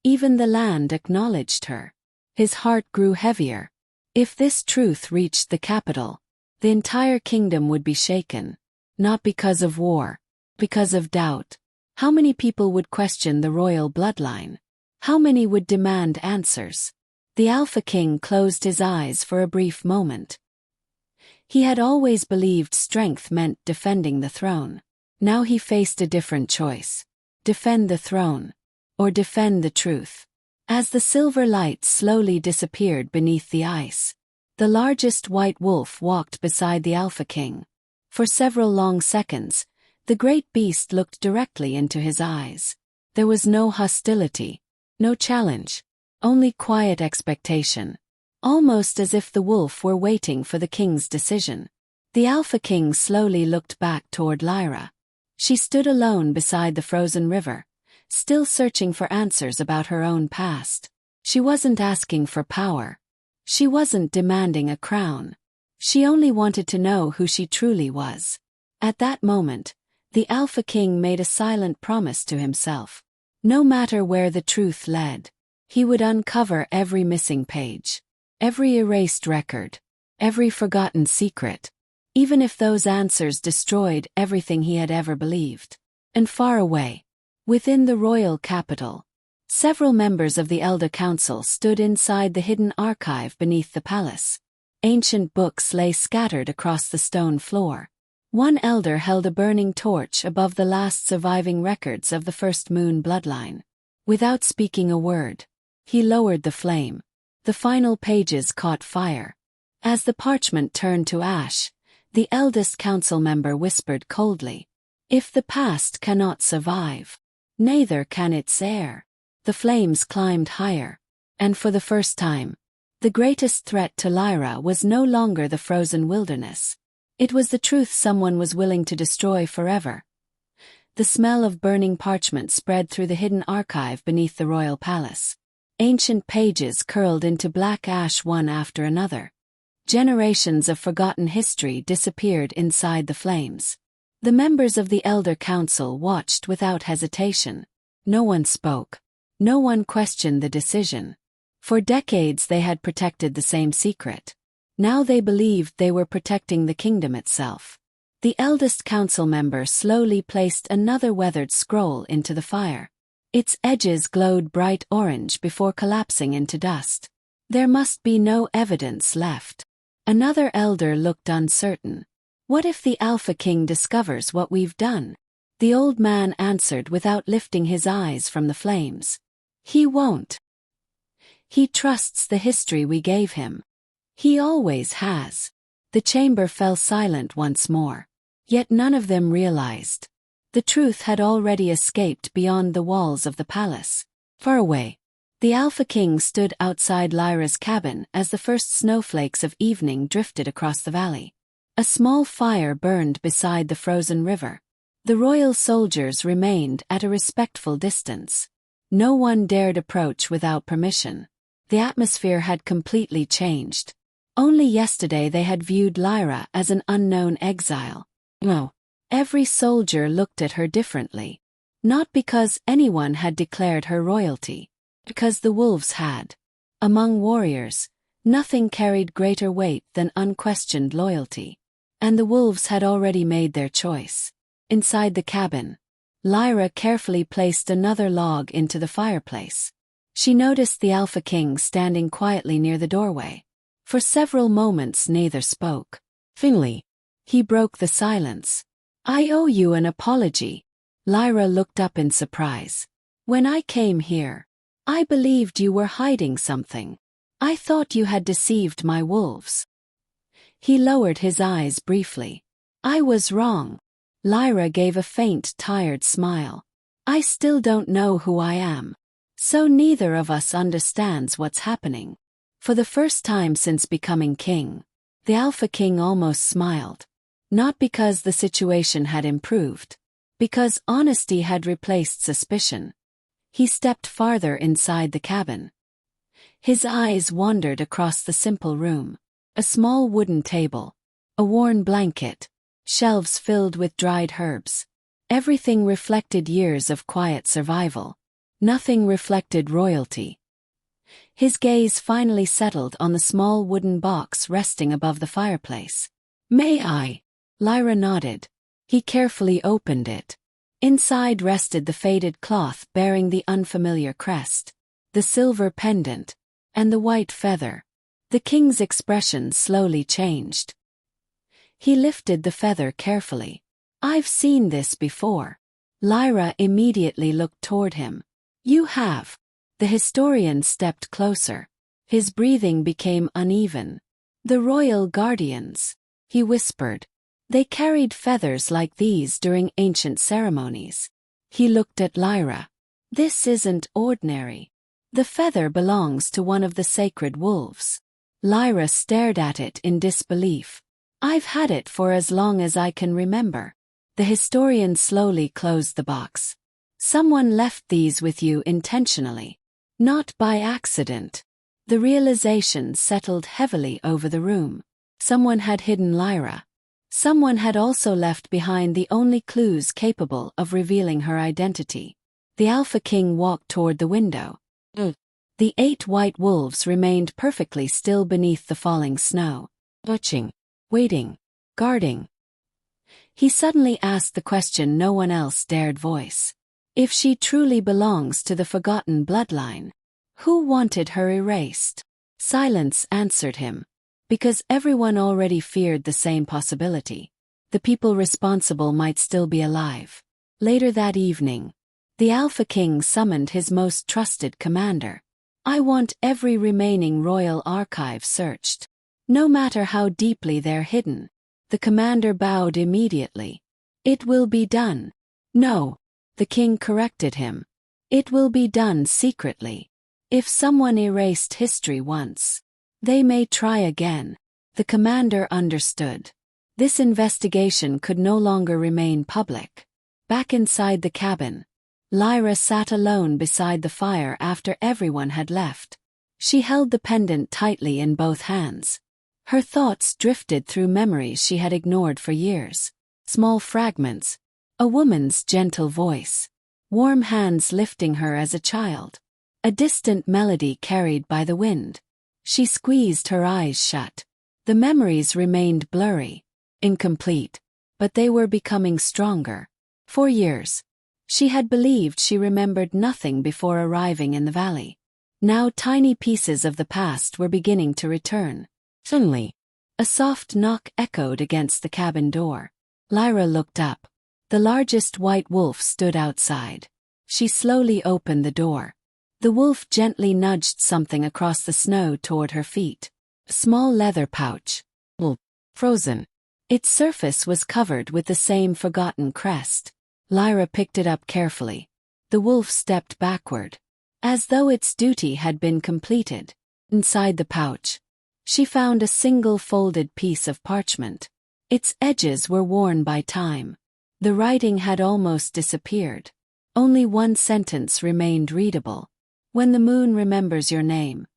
Even the land acknowledged her. His heart grew heavier. If this truth reached the capital, the entire kingdom would be shaken. Not because of war, because of doubt. How many people would question the royal bloodline? How many would demand answers? The Alpha King closed his eyes for a brief moment. He had always believed strength meant defending the throne. Now he faced a different choice. Defend the throne, or defend the truth. As the silver light slowly disappeared beneath the ice, the largest white wolf walked beside the Alpha King. For several long seconds, the great beast looked directly into his eyes. There was no hostility, no challenge, only quiet expectation. Almost as if the wolf were waiting for the king's decision. The Alpha King slowly looked back toward Lyra. She stood alone beside the frozen river, still searching for answers about her own past. She wasn't asking for power. She wasn't demanding a crown. She only wanted to know who she truly was. At that moment, the Alpha King made a silent promise to himself. No matter where the truth led, he would uncover every missing page, every erased record, every forgotten secret, even if those answers destroyed everything he had ever believed. And far away, within the royal capital, several members of the Elder Council stood inside the hidden archive beneath the palace. Ancient books lay scattered across the stone floor. One elder held a burning torch above the last surviving records of the First Moon bloodline. Without speaking a word, he lowered the flame. The final pages caught fire. As the parchment turned to ash, the eldest council member whispered coldly, "If the past cannot survive, neither can its heir." The flames climbed higher, and for the first time, the greatest threat to Lyra was no longer the frozen wilderness. It was the truth someone was willing to destroy forever. The smell of burning parchment spread through the hidden archive beneath the royal palace. Ancient pages curled into black ash one after another. Generations of forgotten history disappeared inside the flames. The members of the Elder Council watched without hesitation. No one spoke. No one questioned the decision. For decades they had protected the same secret. Now they believed they were protecting the kingdom itself. The eldest council member slowly placed another weathered scroll into the fire. Its edges glowed bright orange before collapsing into dust. There must be no evidence left. Another elder looked uncertain. What if the Alpha King discovers what we've done? The old man answered without lifting his eyes from the flames. He won't. He trusts the history we gave him. He always has. The chamber fell silent once more. Yet none of them realized. The truth had already escaped beyond the walls of the palace. Far away, the Alpha King stood outside Lyra's cabin as the first snowflakes of evening drifted across the valley. A small fire burned beside the frozen river. The royal soldiers remained at a respectful distance. No one dared approach without permission. The atmosphere had completely changed. Only yesterday they had viewed Lyra as an unknown exile. No. Every soldier looked at her differently. Not because anyone had declared her royalty. Because the wolves had. Among warriors, nothing carried greater weight than unquestioned loyalty. And the wolves had already made their choice. Inside the cabin, Lyra carefully placed another log into the fireplace. She noticed the Alpha King standing quietly near the doorway. For several moments neither spoke. Finally, he broke the silence. I owe you an apology. Lyra looked up in surprise. When I came here, I believed you were hiding something. I thought you had deceived my wolves. He lowered his eyes briefly. I was wrong. Lyra gave a faint, tired smile. I still don't know who I am. So neither of us understands what's happening. For the first time since becoming king, the Alpha King almost smiled. Not because the situation had improved. Because honesty had replaced suspicion. He stepped farther inside the cabin. His eyes wandered across the simple room. A small wooden table. A worn blanket. Shelves filled with dried herbs. Everything reflected years of quiet survival. Nothing reflected royalty. His gaze finally settled on the small wooden box resting above the fireplace. May I? Lyra nodded. He carefully opened it. Inside rested the faded cloth bearing the unfamiliar crest, the silver pendant, and the white feather. The king's expression slowly changed. He lifted the feather carefully. I've seen this before. Lyra immediately looked toward him. You have. The historian stepped closer. His breathing became uneven. The royal guardians, he whispered. They carried feathers like these during ancient ceremonies. He looked at Lyra. This isn't ordinary. The feather belongs to one of the sacred wolves. Lyra stared at it in disbelief. I've had it for as long as I can remember. The historian slowly closed the box. Someone left these with you intentionally. Not by accident. The realization settled heavily over the room. Someone had hidden Lyra. Someone had also left behind the only clues capable of revealing her identity. The Alpha King walked toward the window. The 8 white wolves remained perfectly still beneath the falling snow. Watching, waiting, guarding. He suddenly asked the question no one else dared voice. If she truly belongs to the forgotten bloodline, who wanted her erased? Silence answered him. Because everyone already feared the same possibility. The people responsible might still be alive. Later that evening, the Alpha King summoned his most trusted commander. I want every remaining royal archive searched. No matter how deeply they're hidden. The commander bowed immediately. It will be done. No, the king corrected him. It will be done secretly. If someone erased history once, they may try again. The commander understood. This investigation could no longer remain public. Back inside the cabin, Lyra sat alone beside the fire after everyone had left. She held the pendant tightly in both hands. Her thoughts drifted through memories she had ignored for years. Small fragments. A woman's gentle voice. Warm hands lifting her as a child. A distant melody carried by the wind. She squeezed her eyes shut. The memories remained blurry, incomplete, but they were becoming stronger. For years, she had believed she remembered nothing before arriving in the valley. Now tiny pieces of the past were beginning to return. Suddenly, A soft knock echoed against the cabin door. Lyra looked up. The largest white wolf stood outside. She slowly opened the door. The wolf gently nudged something across the snow toward her feet. A small leather pouch. Frozen. Its surface was covered with the same forgotten crest. Lyra picked it up carefully. The wolf stepped backward, as though its duty had been completed. Inside the pouch, she found a single folded piece of parchment. Its edges were worn by time. The writing had almost disappeared. Only one sentence remained readable. When the moon remembers your name,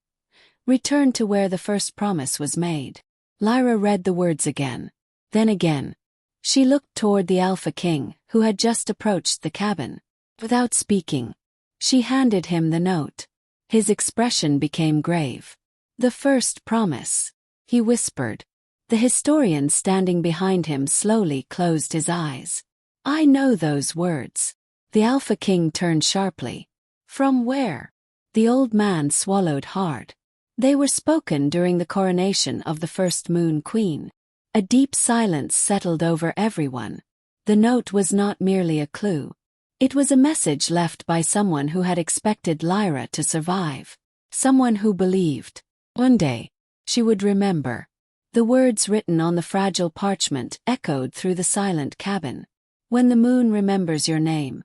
return to where the first promise was made. Lyra read the words again. Then again. She looked toward the Alpha King, who had just approached the cabin. Without speaking, she handed him the note. His expression became grave. The first promise, he whispered. The historian standing behind him slowly closed his eyes. I know those words. The Alpha King turned sharply. From where? The old man swallowed hard. They were spoken during the coronation of the first Moon Queen. A deep silence settled over everyone. The note was not merely a clue. It was a message left by someone who had expected Lyra to survive. Someone who believed. One day, she would remember. The words written on the fragile parchment echoed through the silent cabin. When the moon remembers your name,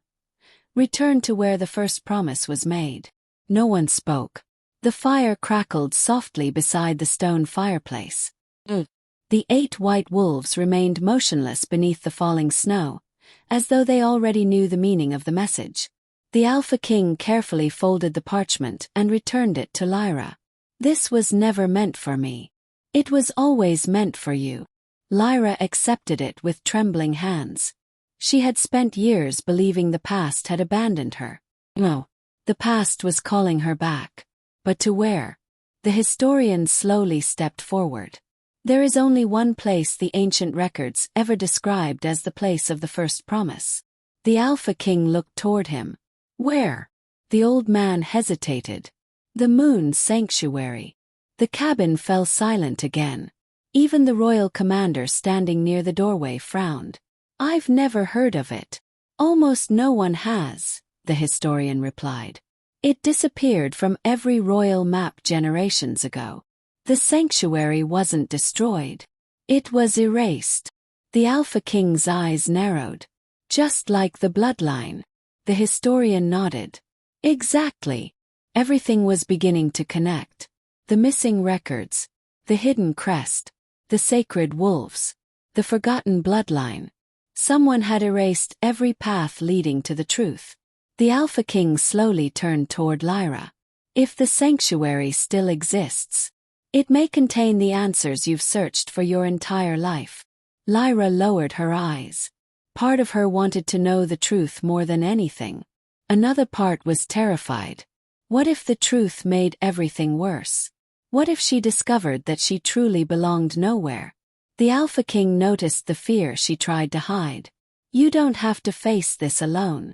return to where the first promise was made. No one spoke. The fire crackled softly beside the stone fireplace. The 8 white wolves remained motionless beneath the falling snow, as though they already knew the meaning of the message. The Alpha King carefully folded the parchment and returned it to Lyra. This was never meant for me. It was always meant for you. Lyra accepted it with trembling hands. She had spent years believing the past had abandoned her. No, the past was calling her back. But to where? The historian slowly stepped forward. There is only one place the ancient records ever described as the place of the first promise. The Alpha King looked toward him. Where? The old man hesitated. The moon's sanctuary. The cabin fell silent again. Even the royal commander standing near the doorway frowned. I've never heard of it. Almost no one has, the historian replied. It disappeared from every royal map generations ago. The sanctuary wasn't destroyed. It was erased. The Alpha King's eyes narrowed. Just like the bloodline. The historian nodded. Exactly. Everything was beginning to connect. The missing records. The hidden crest. The sacred wolves. The forgotten bloodline. Someone had erased every path leading to the truth. The Alpha King slowly turned toward Lyra. If the sanctuary still exists, it may contain the answers you've searched for your entire life. Lyra lowered her eyes. Part of her wanted to know the truth more than anything. Another part was terrified. What if the truth made everything worse? What if she discovered that she truly belonged nowhere? The Alpha King noticed the fear she tried to hide. You don't have to face this alone.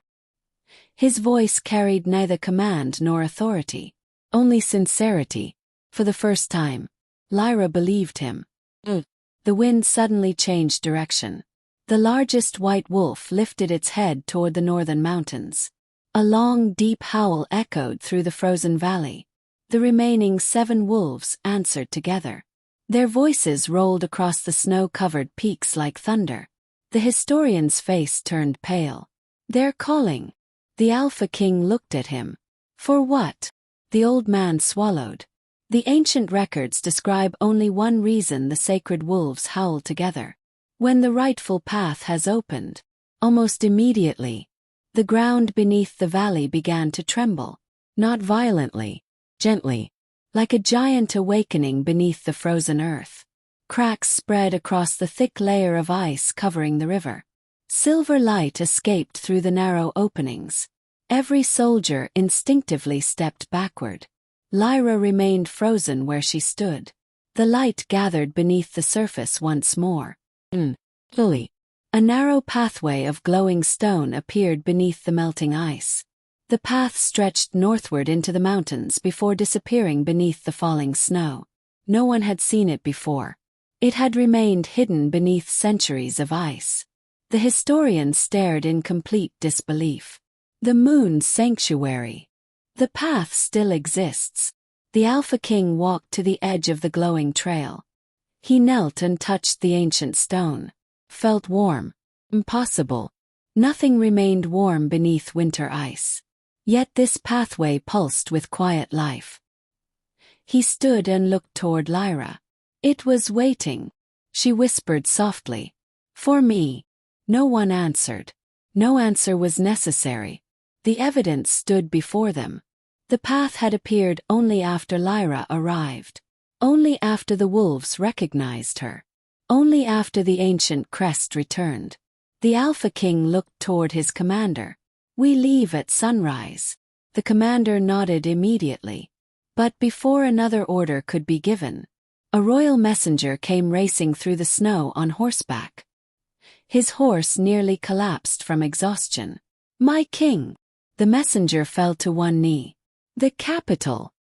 His voice carried neither command nor authority, only sincerity. For the first time, Lyra believed him. The wind suddenly changed direction. The largest white wolf lifted its head toward the northern mountains. A long, deep howl echoed through the frozen valley. The remaining 7 wolves answered together. Their voices rolled across the snow-covered peaks like thunder. The historian's face turned pale. They're calling. The Alpha King looked at him. For what? The old man swallowed. The ancient records describe only one reason the sacred wolves howl together. When the rightful path has opened. Almost immediately, the ground beneath the valley began to tremble. Not violently, gently, like a giant awakening beneath the frozen earth. Cracks spread across the thick layer of ice covering the river. Silver light escaped through the narrow openings. Every soldier instinctively stepped backward. Lyra remained frozen where she stood. The light gathered beneath the surface once more. Fully. A narrow pathway of glowing stone appeared beneath the melting ice. The path stretched northward into the mountains before disappearing beneath the falling snow. No one had seen it before. It had remained hidden beneath centuries of ice. The historian stared in complete disbelief. The moon's sanctuary. The path still exists. The Alpha King walked to the edge of the glowing trail. He knelt and touched the ancient stone. Felt warm. Impossible. Nothing remained warm beneath winter ice. Yet this pathway pulsed with quiet life. He stood and looked toward Lyra. It was waiting. She whispered softly. For me. No one answered. No answer was necessary. The evidence stood before them. The path had appeared only after Lyra arrived. Only after the wolves recognized her. Only after the ancient crest returned. The Alpha King looked toward his commander. We leave at sunrise. The commander nodded immediately. But before another order could be given, a royal messenger came racing through the snow on horseback. His horse nearly collapsed from exhaustion. My king! The messenger fell to one knee. The capital!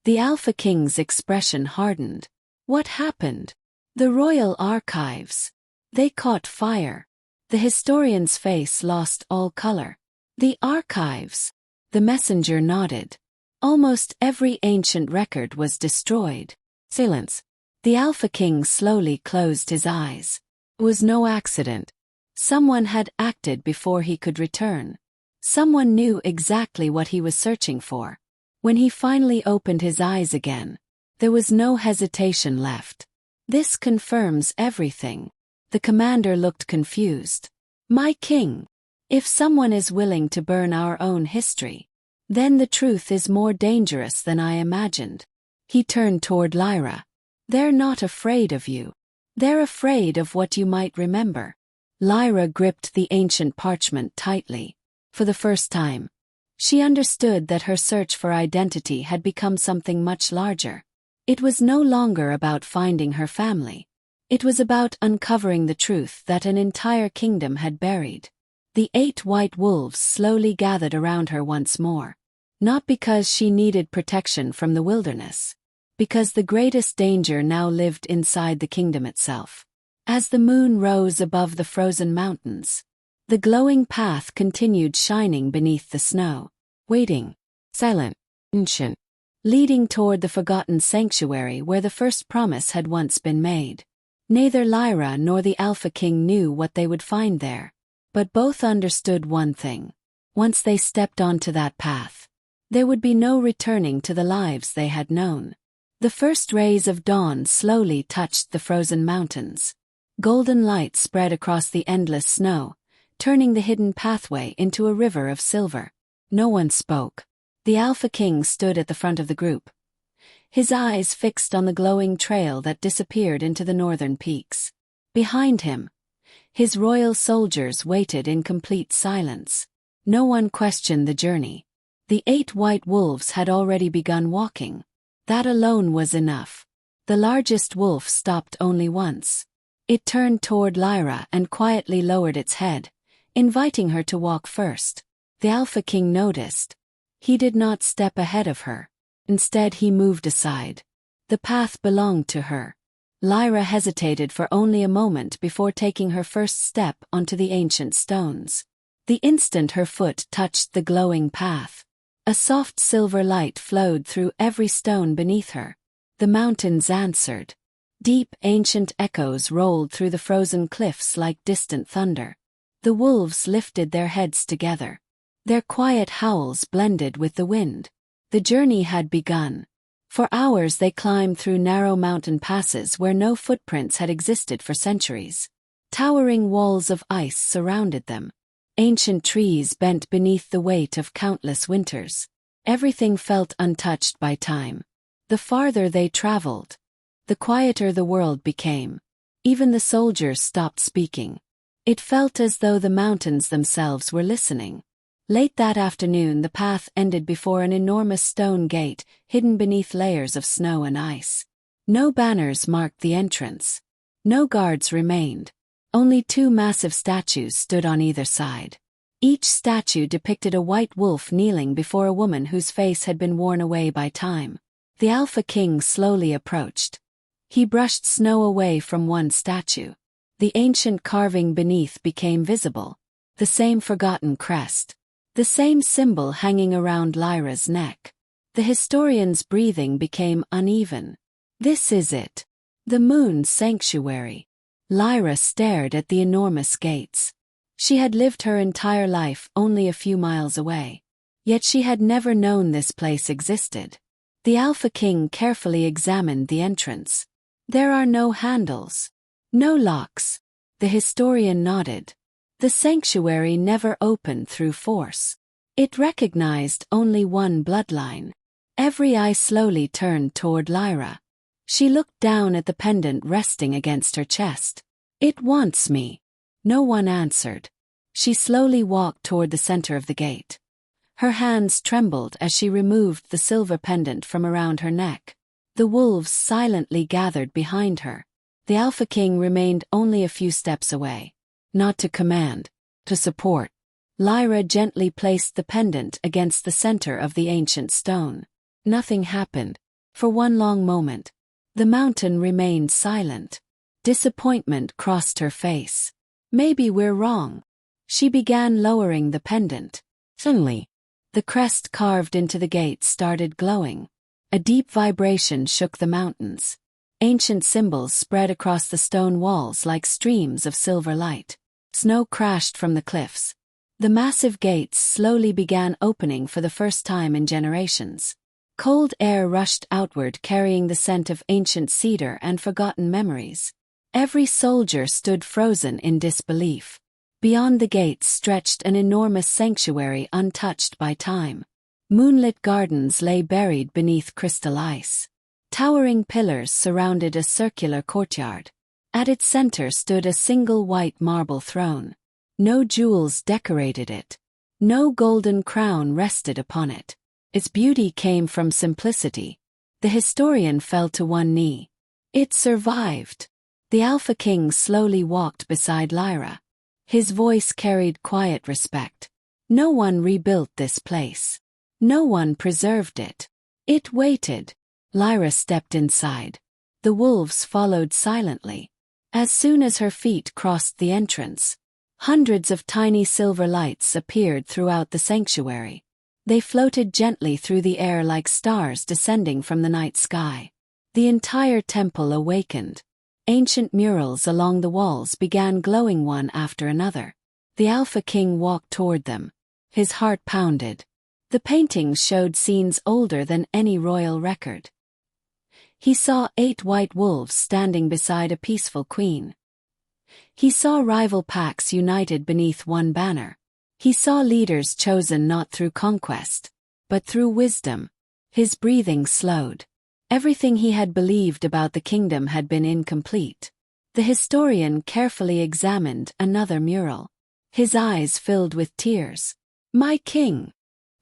The Alpha King's expression hardened. What happened? The royal archives. They caught fire. The historian's face lost all color. The archives. The messenger nodded. Almost every ancient record was destroyed. Silence. The Alpha King slowly closed his eyes. It was no accident. Someone had acted before he could return. Someone knew exactly what he was searching for. When he finally opened his eyes again, there was no hesitation left. This confirms everything. The commander looked confused. My king! If someone is willing to burn our own history, then the truth is more dangerous than I imagined. He turned toward Lyra. They're not afraid of you. They're afraid of what you might remember. Lyra gripped the ancient parchment tightly. For the first time, she understood that her search for identity had become something much larger. It was no longer about finding her family. It was about uncovering the truth that an entire kingdom had buried. The 8 white wolves slowly gathered around her once more. Not because she needed protection from the wilderness. Because the greatest danger now lived inside the kingdom itself. As the moon rose above the frozen mountains, the glowing path continued shining beneath the snow. Waiting. Silent. Ancient. Leading toward the forgotten sanctuary where the first promise had once been made. Neither Lyra nor the Alpha King knew what they would find there. But both understood one thing. Once they stepped onto that path, there would be no returning to the lives they had known. The first rays of dawn slowly touched the frozen mountains. Golden light spread across the endless snow, turning the hidden pathway into a river of silver. No one spoke. The Alpha King stood at the front of the group, his eyes fixed on the glowing trail that disappeared into the northern peaks. Behind him, his royal soldiers waited in complete silence. No one questioned the journey. The 8 white wolves had already begun walking. That alone was enough. The largest wolf stopped only once. It turned toward Lyra and quietly lowered its head, inviting her to walk first. The Alpha King noticed. He did not step ahead of her. Instead he moved aside. The path belonged to her. Lyra hesitated for only a moment before taking her first step onto the ancient stones. The instant her foot touched the glowing path, a soft silver light flowed through every stone beneath her. The mountains answered. Deep ancient echoes rolled through the frozen cliffs like distant thunder. The wolves lifted their heads together. Their quiet howls blended with the wind. The journey had begun. For hours they climbed through narrow mountain passes where no footprints had existed for centuries. Towering walls of ice surrounded them. Ancient trees bent beneath the weight of countless winters. Everything felt untouched by time. The farther they traveled, the quieter the world became. Even the soldiers stopped speaking. It felt as though the mountains themselves were listening. Late that afternoon the path ended before an enormous stone gate, hidden beneath layers of snow and ice. No banners marked the entrance. No guards remained. Only 2 massive statues stood on either side. Each statue depicted a white wolf kneeling before a woman whose face had been worn away by time. The Alpha King slowly approached. He brushed snow away from one statue. The ancient carving beneath became visible. The same forgotten crest. The same symbol hanging around Lyra's neck. The historian's breathing became uneven. This is it. The moon's sanctuary. Lyra stared at the enormous gates. She had lived her entire life only a few miles away. Yet she had never known this place existed. The Alpha King carefully examined the entrance. There are no handles. No locks. The historian nodded. The sanctuary never opened through force. It recognized only one bloodline. Every eye slowly turned toward Lyra. She looked down at the pendant resting against her chest. It wants me. No one answered. She slowly walked toward the center of the gate. Her hands trembled as she removed the silver pendant from around her neck. The wolves silently gathered behind her. The Alpha King remained only a few steps away. Not to command, to support. Lyra gently placed the pendant against the center of the ancient stone. Nothing happened. For one long moment. The mountain remained silent. Disappointment crossed her face. Maybe we're wrong. She began lowering the pendant. Suddenly, the crest carved into the gate started glowing. A deep vibration shook the mountains. Ancient symbols spread across the stone walls like streams of silver light. Snow crashed from the cliffs. The massive gates slowly began opening for the first time in generations. Cold air rushed outward carrying the scent of ancient cedar and forgotten memories. Every soldier stood frozen in disbelief. Beyond the gates stretched an enormous sanctuary untouched by time. Moonlit gardens lay buried beneath crystal ice. Towering pillars surrounded a circular courtyard. At its center stood a single white marble throne. No jewels decorated it. No golden crown rested upon it. Its beauty came from simplicity. The historian fell to one knee. It survived. The Alpha King slowly walked beside Lyra. His voice carried quiet respect. No one rebuilt this place. No one preserved it. It waited. Lyra stepped inside. The wolves followed silently. As soon as her feet crossed the entrance, hundreds of tiny silver lights appeared throughout the sanctuary. They floated gently through the air like stars descending from the night sky. The entire temple awakened. Ancient murals along the walls began glowing one after another. The Alpha King walked toward them. His heart pounded. The paintings showed scenes older than any royal record. He saw 8 white wolves standing beside a peaceful queen. He saw rival packs united beneath one banner. He saw leaders chosen not through conquest, but through wisdom. His breathing slowed. Everything he had believed about the kingdom had been incomplete. The historian carefully examined another mural. His eyes filled with tears. "My king!"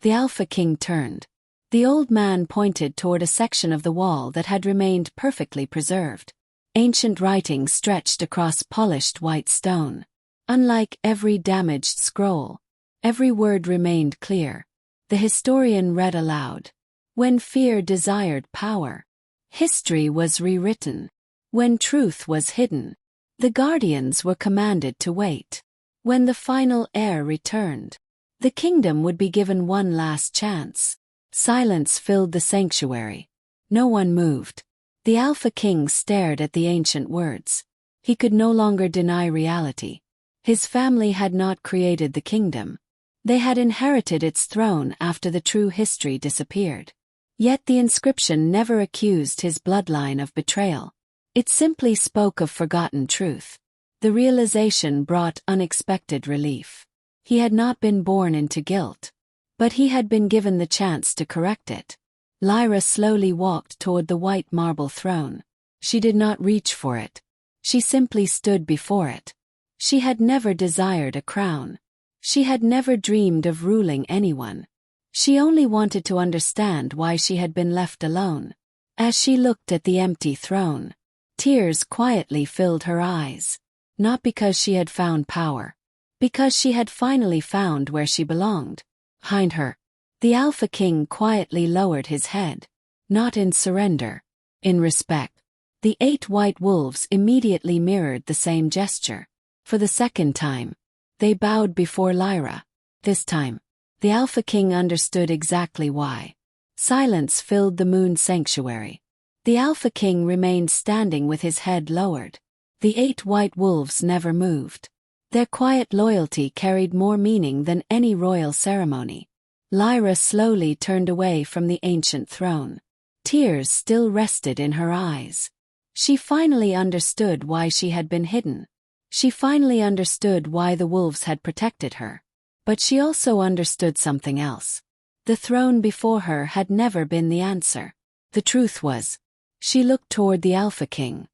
The Alpha King turned. The old man pointed toward a section of the wall that had remained perfectly preserved. Ancient writing stretched across polished white stone. Unlike every damaged scroll, every word remained clear. The historian read aloud. When fear desired power, history was rewritten. When truth was hidden, the guardians were commanded to wait. When the final heir returned, the kingdom would be given one last chance. Silence filled the sanctuary. No one moved. The Alpha King stared at the ancient words. He could no longer deny reality. His family had not created the kingdom. They had inherited its throne after the true history disappeared. Yet the inscription never accused his bloodline of betrayal. It simply spoke of forgotten truth. The realization brought unexpected relief. He had not been born into guilt, but he had been given the chance to correct it. Lyra slowly walked toward the white marble throne. She did not reach for it. She simply stood before it. She had never desired a crown. She had never dreamed of ruling anyone. She only wanted to understand why she had been left alone. As she looked at the empty throne, tears quietly filled her eyes. Not because she had found power, because she had finally found where she belonged. Behind her, the Alpha King quietly lowered his head, not in surrender, in respect. The 8 white wolves immediately mirrored the same gesture. For the second time, they bowed before Lyra. This time, the Alpha King understood exactly why. Silence filled the moon sanctuary. The Alpha King remained standing with his head lowered. The 8 white wolves never moved. Their quiet loyalty carried more meaning than any royal ceremony. Lyra slowly turned away from the ancient throne. Tears still rested in her eyes. She finally understood why she had been hidden. She finally understood why the wolves had protected her. But she also understood something else. The throne before her had never been the answer. The truth was, she looked toward the Alpha King.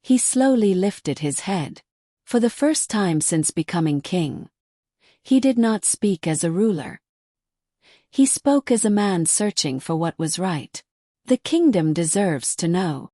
He slowly lifted his head. For the first time since becoming king, he did not speak as a ruler. He spoke as a man searching for what was right. The kingdom deserves to know.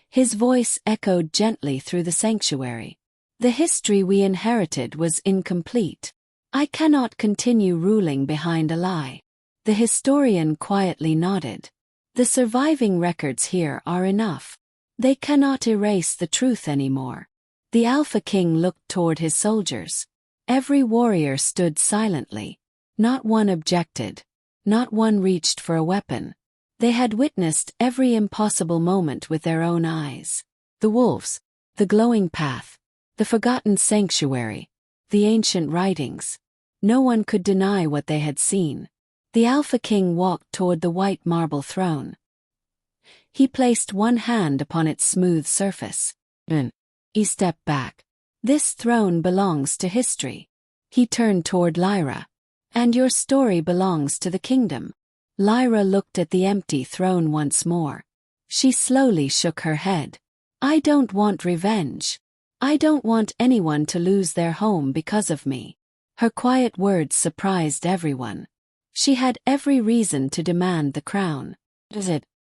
His voice echoed gently through the sanctuary. The history we inherited was incomplete. I cannot continue ruling behind a lie. The historian quietly nodded. The surviving records here are enough. They cannot erase the truth anymore. The Alpha King looked toward his soldiers. Every warrior stood silently. Not one objected. Not one reached for a weapon. They had witnessed every impossible moment with their own eyes. The wolves, the glowing path, the forgotten sanctuary, the ancient writings. No one could deny what they had seen. The Alpha King walked toward the white marble throne. He placed one hand upon its smooth surface. He stepped back. This throne belongs to history. He turned toward Lyra. And your story belongs to the kingdom. Lyra looked at the empty throne once more. She slowly shook her head. I don't want revenge. I don't want anyone to lose their home because of me. Her quiet words surprised everyone. She had every reason to demand the crown.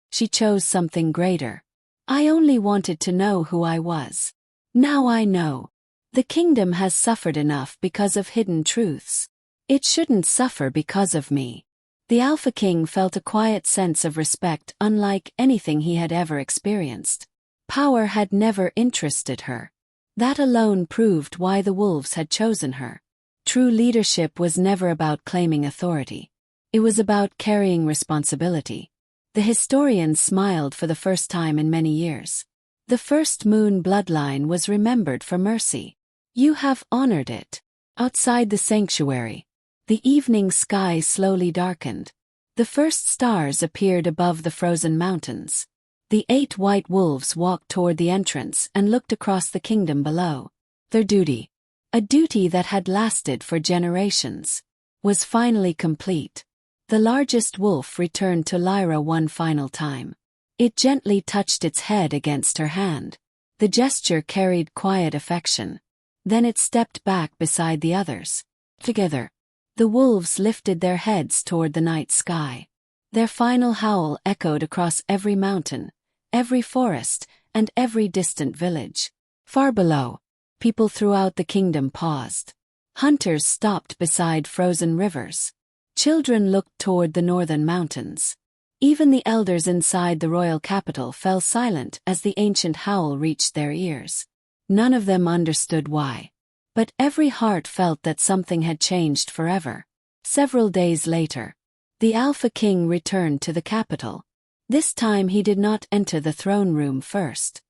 She chose something greater. I only wanted to know who I was. Now I know. The kingdom has suffered enough because of hidden truths. It shouldn't suffer because of me. The Alpha King felt a quiet sense of respect unlike anything he had ever experienced. Power had never interested her. That alone proved why the wolves had chosen her. True leadership was never about claiming authority. It was about carrying responsibility. The historian smiled for the first time in many years. The first moon bloodline was remembered for mercy. You have honored it. Outside the sanctuary, the evening sky slowly darkened. The first stars appeared above the frozen mountains. The 8 white wolves walked toward the entrance and looked across the kingdom below. Their duty, a duty that had lasted for generations, was finally complete. The largest wolf returned to Lyra one final time. It gently touched its head against her hand. The gesture carried quiet affection. Then it stepped back beside the others. Together, the wolves lifted their heads toward the night sky. Their final howl echoed across every mountain, every forest, and every distant village. Far below, people throughout the kingdom paused. Hunters stopped beside frozen rivers. Children looked toward the northern mountains. Even the elders inside the royal capital fell silent as the ancient howl reached their ears. None of them understood why. But every heart felt that something had changed forever. Several days later, the Alpha King returned to the capital. This time he did not enter the throne room first.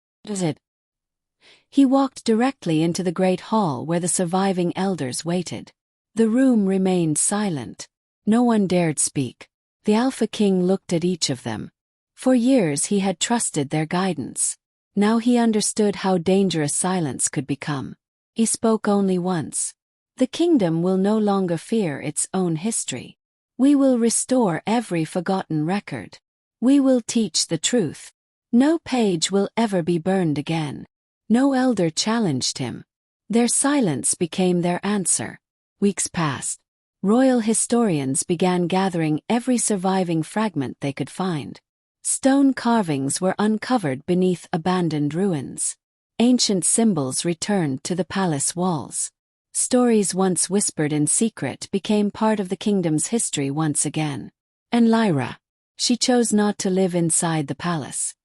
He walked directly into the great hall where the surviving elders waited. The room remained silent. No one dared speak. The Alpha King looked at each of them. For years he had trusted their guidance. Now he understood how dangerous silence could become. He spoke only once. The kingdom will no longer fear its own history. We will restore every forgotten record. We will teach the truth. No page will ever be burned again. No elder challenged him. Their silence became their answer. Weeks passed. Royal historians began gathering every surviving fragment they could find. Stone carvings were uncovered beneath abandoned ruins. Ancient symbols returned to the palace walls. Stories once whispered in secret became part of the kingdom's history once again. And Lyra, she chose not to live inside the palace.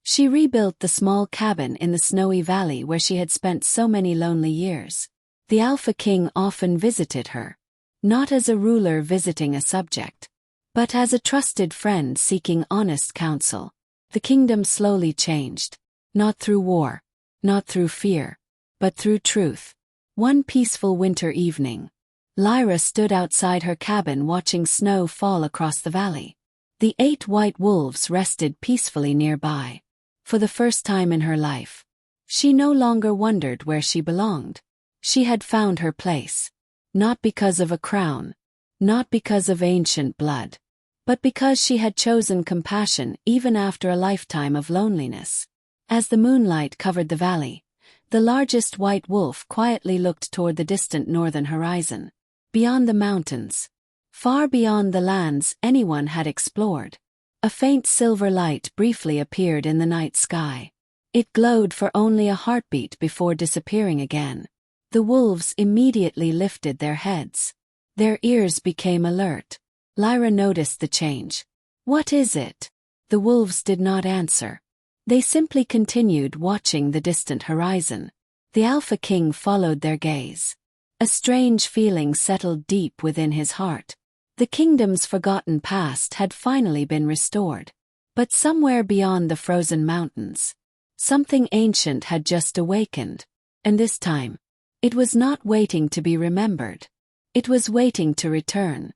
She rebuilt the small cabin in the snowy valley where she had spent so many lonely years. The Alpha King often visited her, not as a ruler visiting a subject, but as a trusted friend seeking honest counsel. The kingdom slowly changed, not through war, not through fear, but through truth. One peaceful winter evening, Lyra stood outside her cabin watching snow fall across the valley. The 8 white wolves rested peacefully nearby. For the first time in her life, she no longer wondered where she belonged. She had found her place, not because of a crown, not because of ancient blood, but because she had chosen compassion even after a lifetime of loneliness. As the moonlight covered the valley, the largest white wolf quietly looked toward the distant northern horizon. Beyond the mountains, far beyond the lands anyone had explored, a faint silver light briefly appeared in the night sky. It glowed for only a heartbeat before disappearing again. The wolves immediately lifted their heads. Their ears became alert. Lyra noticed the change. "What is it?" The wolves did not answer. They simply continued watching the distant horizon. The Alpha King followed their gaze. A strange feeling settled deep within his heart. The kingdom's forgotten past had finally been restored. But somewhere beyond the frozen mountains, something ancient had just awakened. And this time, it was not waiting to be remembered. It was waiting to return.